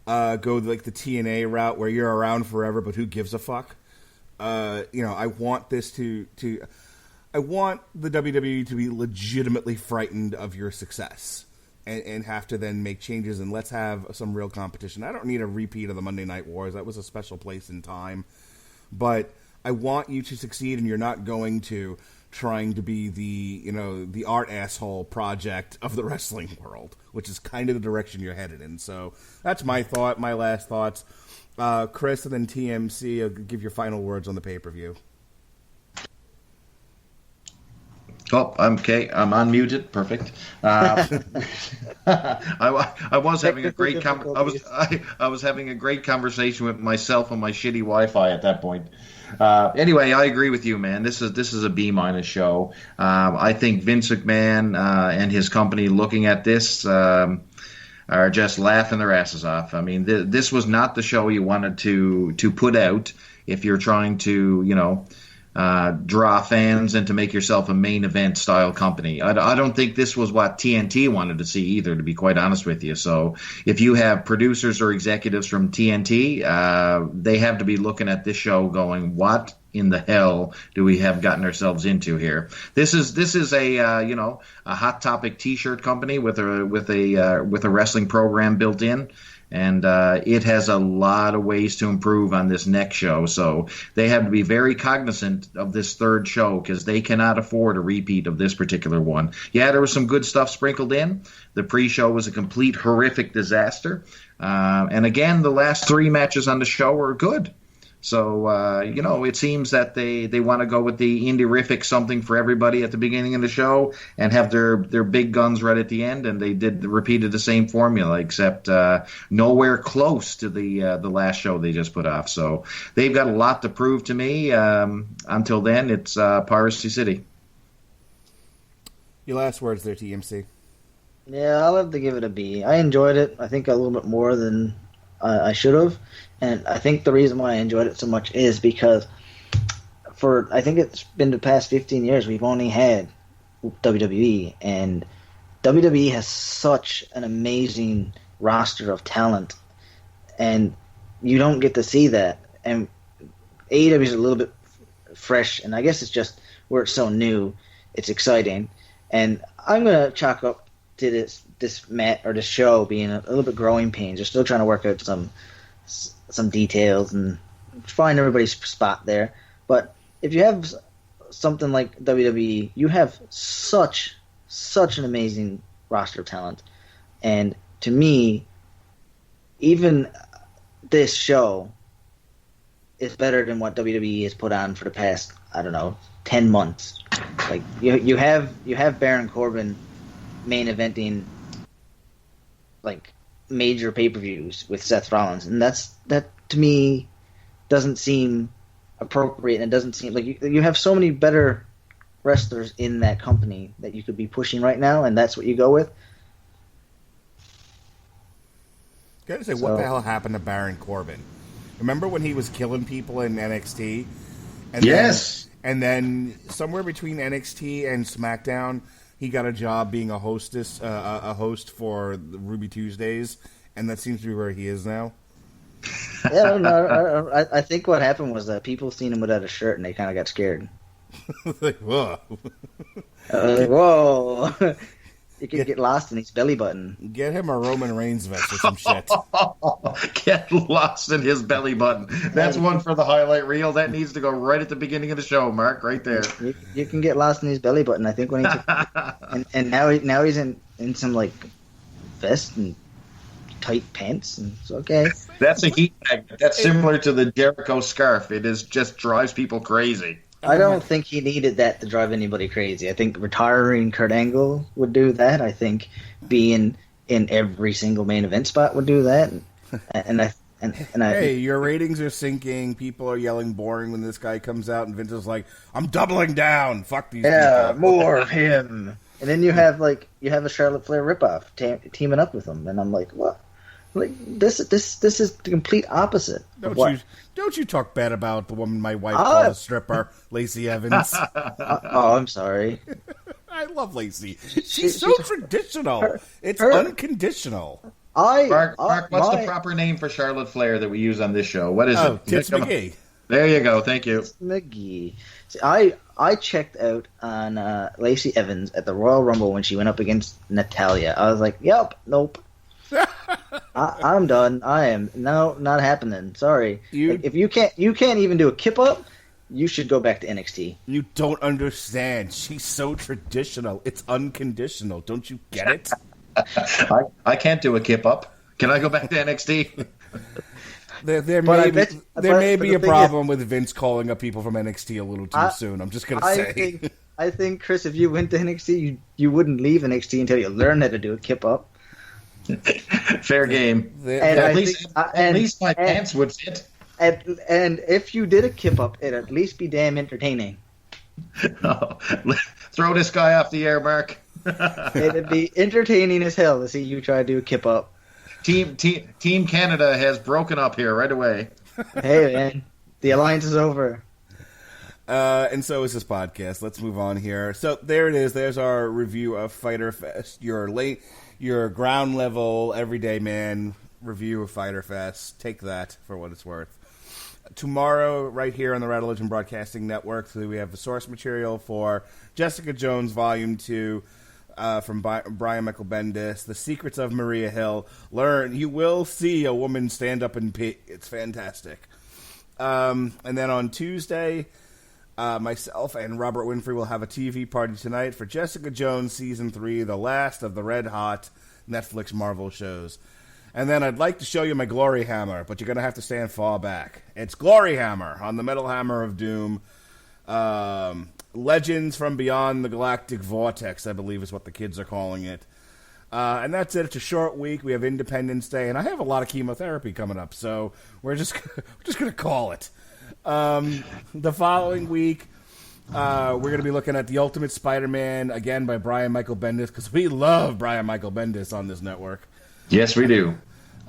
go like the TNA route where you're around forever, but who gives a fuck? I want this I want the WWE to be legitimately frightened of your success and have to then make changes, and let's have some real competition. I don't need a repeat of the Monday Night Wars. That was a special place in time. But I want you to succeed, and you're not going to trying to be the art asshole project of the wrestling world, which is kind of the direction you're headed in. So that's my last thoughts. Chris and then TMC, I'll give your final words on the pay-per-view. Oh, I'm okay. I'm unmuted. Perfect. I was having a great I was having a great conversation with myself on my shitty Wi-Fi at that point. Anyway, I agree with you, man. This is a B minus show. I think Vince McMahon and his company looking at this are just laughing their asses off. I mean, this was not the show you wanted to put out if you're trying to draw fans and to make yourself a main event style company. I don't think this was what TNT wanted to see either, to be quite honest with you. So if you have producers or executives from TNT, they have to be looking at this show going, what in the hell do we have gotten ourselves into here? This is a Hot Topic T-shirt company with a wrestling program built in. And it has a lot of ways to improve on this next show. So they have to be very cognizant of this third show because they cannot afford a repeat of this particular one. Yeah, there was some good stuff sprinkled in. The pre-show was a complete horrific disaster. And again, the last 3 matches on the show were good. So, it seems that they want to go with the indie-rific something for everybody at the beginning of the show and have their big guns right at the end, and they repeated the same formula, except nowhere close to the last show they just put off. So they've got a lot to prove to me. Until then, it's Piracy City. Your last words there, TMC. Yeah, I'll have to give it a B. I enjoyed it, I think, a little bit more than I should have. And I think the reason why I enjoyed it so much is because I think it's been the past 15 years, we've only had WWE. And WWE has such an amazing roster of talent. And you don't get to see that. And AEW is a little bit fresh. And I guess it's just where it's so new, it's exciting. And I'm going to chalk up to this show being a little bit growing pains. They're still trying to work out some details and find everybody's spot there. But if you have something like WWE, you have such an amazing roster of talent. And to me, even this show is better than what WWE has put on for the past, 10 months. Like you have Baron Corbin main eventing like major pay-per-views with Seth Rollins, and that to me doesn't seem appropriate, and it doesn't seem like you have so many better wrestlers in that company that you could be pushing right now, and that's what you go with. Gotta say, what the hell happened to Baron Corbin? Remember when he was killing people in NXT? And yes. and then somewhere between NXT and SmackDown, he got a job being a host for the Ruby Tuesdays, and that seems to be where he is now. Yeah, I think what happened was that people seen him without a shirt and they kind of got scared. Like, whoa. Whoa. You could get lost in his belly button. Get him a Roman Reigns vest or some shit. Get lost in his belly button. That's one for the highlight reel. That needs to go right at the beginning of the show, Mark, right there. You can get lost in his belly button. I think when he took, and now he's in some like vest and tight pants, and it's okay. That's a heat magnet. That's similar to the Jericho scarf. It is just drives people crazy. I don't think he needed that to drive anybody crazy. I think retiring Kurt Angle would do that. I think being in every single main event spot would do that. Hey, your ratings are sinking. People are yelling boring when this guy comes out, and Vince is like, "I'm doubling down. Fuck these people." More of him. And then you have a Charlotte Flair ripoff teaming up with him, and I'm like, what? Like this is the complete opposite. Don't you talk bad about the woman my wife called a stripper, Lacey Evans. I'm sorry. I love Lacey. She's so traditional. It's unconditional. Mark, what's the proper name for Charlotte Flair that we use on this show? What is it? Tips McGee. There you go. Thank you. Tips McGee. See, I checked out on Lacey Evans at the Royal Rumble when she went up against Natalya. I was like, yep, nope. I'm done. Not happening. Sorry. If you can't even do a kip up, you should go back to NXT. You don't understand. She's so traditional. It's unconditional. Don't you get it? I can't do a kip up. Can I go back to NXT? There may be a problem with Vince calling up people from NXT a little too soon. I'm just going to say. I think, Chris, if you went to NXT, you wouldn't leave NXT until you learn how to do a kip up. Fair game. At least my pants would fit. And if you did a kip up, it'd at least be damn entertaining. Oh, throw this guy off the air, Mark. It'd be entertaining as hell to see you try to do a kip up. Team Canada has broken up here right away. Hey, man. The alliance is over. And so is this podcast. Let's move on here. So there it is. There's our review of Fyter Fest. Your ground level, everyday man review of Fyter Fest. Take that for what it's worth. Tomorrow, right here on the Radulich Broadcasting Network, we have the source material for Jessica Jones Volume 2 from Brian Michael Bendis, The Secrets of Maria Hill. You will see a woman stand up and pee. It's fantastic. And then on Tuesday, myself and Robert Winfrey will have a TV party tonight for Jessica Jones Season 3, the last of the red-hot Netflix Marvel shows. And then I'd like to show you my Glory Hammer, but you're going to have to stand far back. It's Glory Hammer on the Metal Hammer of Doom. Legends from Beyond the Galactic Vortex, I believe is what the kids are calling it. And that's it. It's a short week. We have Independence Day, and I have a lot of chemotherapy coming up, so we're just going to call it. The following week, we're going to be looking at The Ultimate Spider-Man, again by Brian Michael Bendis, because we love Brian Michael Bendis on this network. Yes, we do.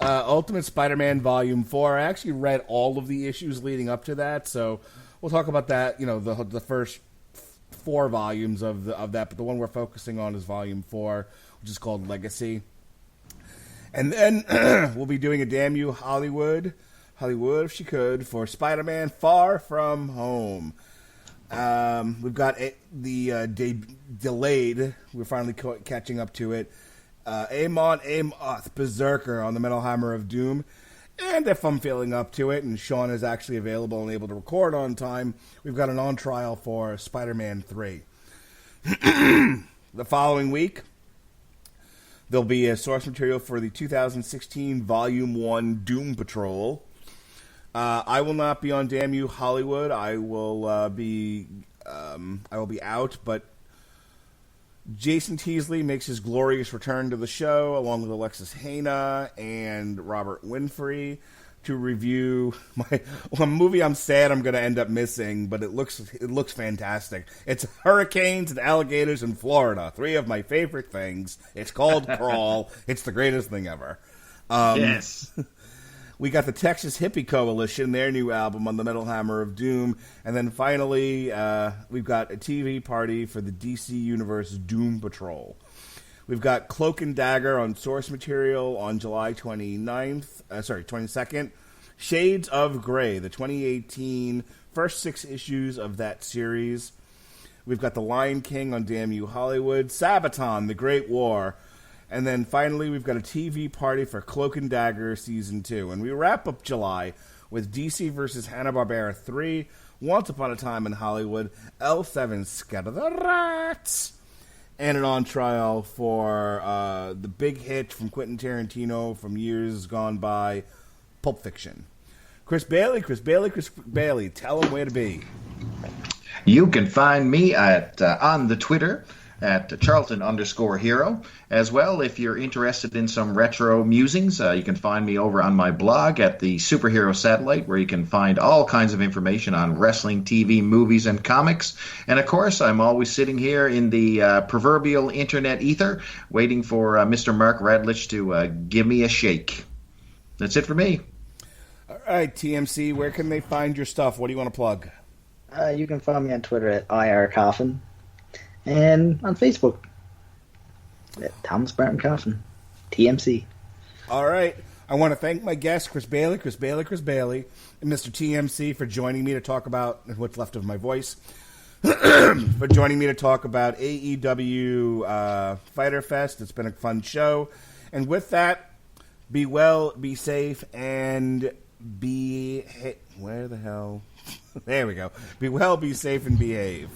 Ultimate Spider-Man Volume 4. I actually read all of the issues leading up to that, so we'll talk about that, the first 4 volumes of that, but the one we're focusing on is Volume 4, which is called Legacy. And then we'll be doing a Damn You Hollywood, if she could, for Spider-Man Far From Home. We've got delayed. We're finally catching up to it. Amon Amoth Berserker on the Metal Hammer of Doom. And if I'm feeling up to it, and Sean is actually available and able to record on time, we've got an on-trial for Spider-Man 3. The following week, there'll be a source material for the 2016 Volume 1 Doom Patrol. I will not be on Damn You Hollywood. I will be out, but Jason Teasley makes his glorious return to the show, along with Alexis Hana and Robert Winfrey, to review a movie I'm sad I'm going to end up missing, but it looks fantastic. It's hurricanes and alligators in Florida, 3 of my favorite things. It's called Crawl. It's the greatest thing ever. Yes. We got the Texas Hippie Coalition, their new album on the Metal Hammer of Doom. And then finally, we've got a TV party for the DC Universe Doom Patrol. We've got Cloak and Dagger on source material on July 22nd. Shades of Grey, the 2018 first 6 issues of that series. We've got The Lion King on Damn You Hollywood. Sabaton, The Great War. And then finally, we've got a TV party for Cloak and Dagger Season 2. And we wrap up July with DC vs. Hanna-Barbera 3, Once Upon a Time in Hollywood, L7 Scatter the Rats, and an on trial for the big hit from Quentin Tarantino from years gone by, Pulp Fiction. Chris Bailey, tell him where to be. You can find me at on the Twitter at Charlton_hero. As well, if you're interested in some retro musings, you can find me over on my blog at the Superhero Satellite, where you can find all kinds of information on wrestling, TV, movies, and comics. And of course, I'm always sitting here in the proverbial internet ether, waiting for Mr. Mark Radulich to give me a shake. That's it for me. All right, TMC, where can they find your stuff? What do you want to plug? You can find me on Twitter at IRCoffin and on Facebook at Thomas Barton Coffin, TMC. All right. I want to thank my guest, Chris Bailey, and Mr. TMC for joining me to talk about what's left of my voice, for joining me to talk about AEW Fyter Fest. It's been a fun show. And with that, be well, be safe, and where the hell? There we go. Be well, be safe, and behave.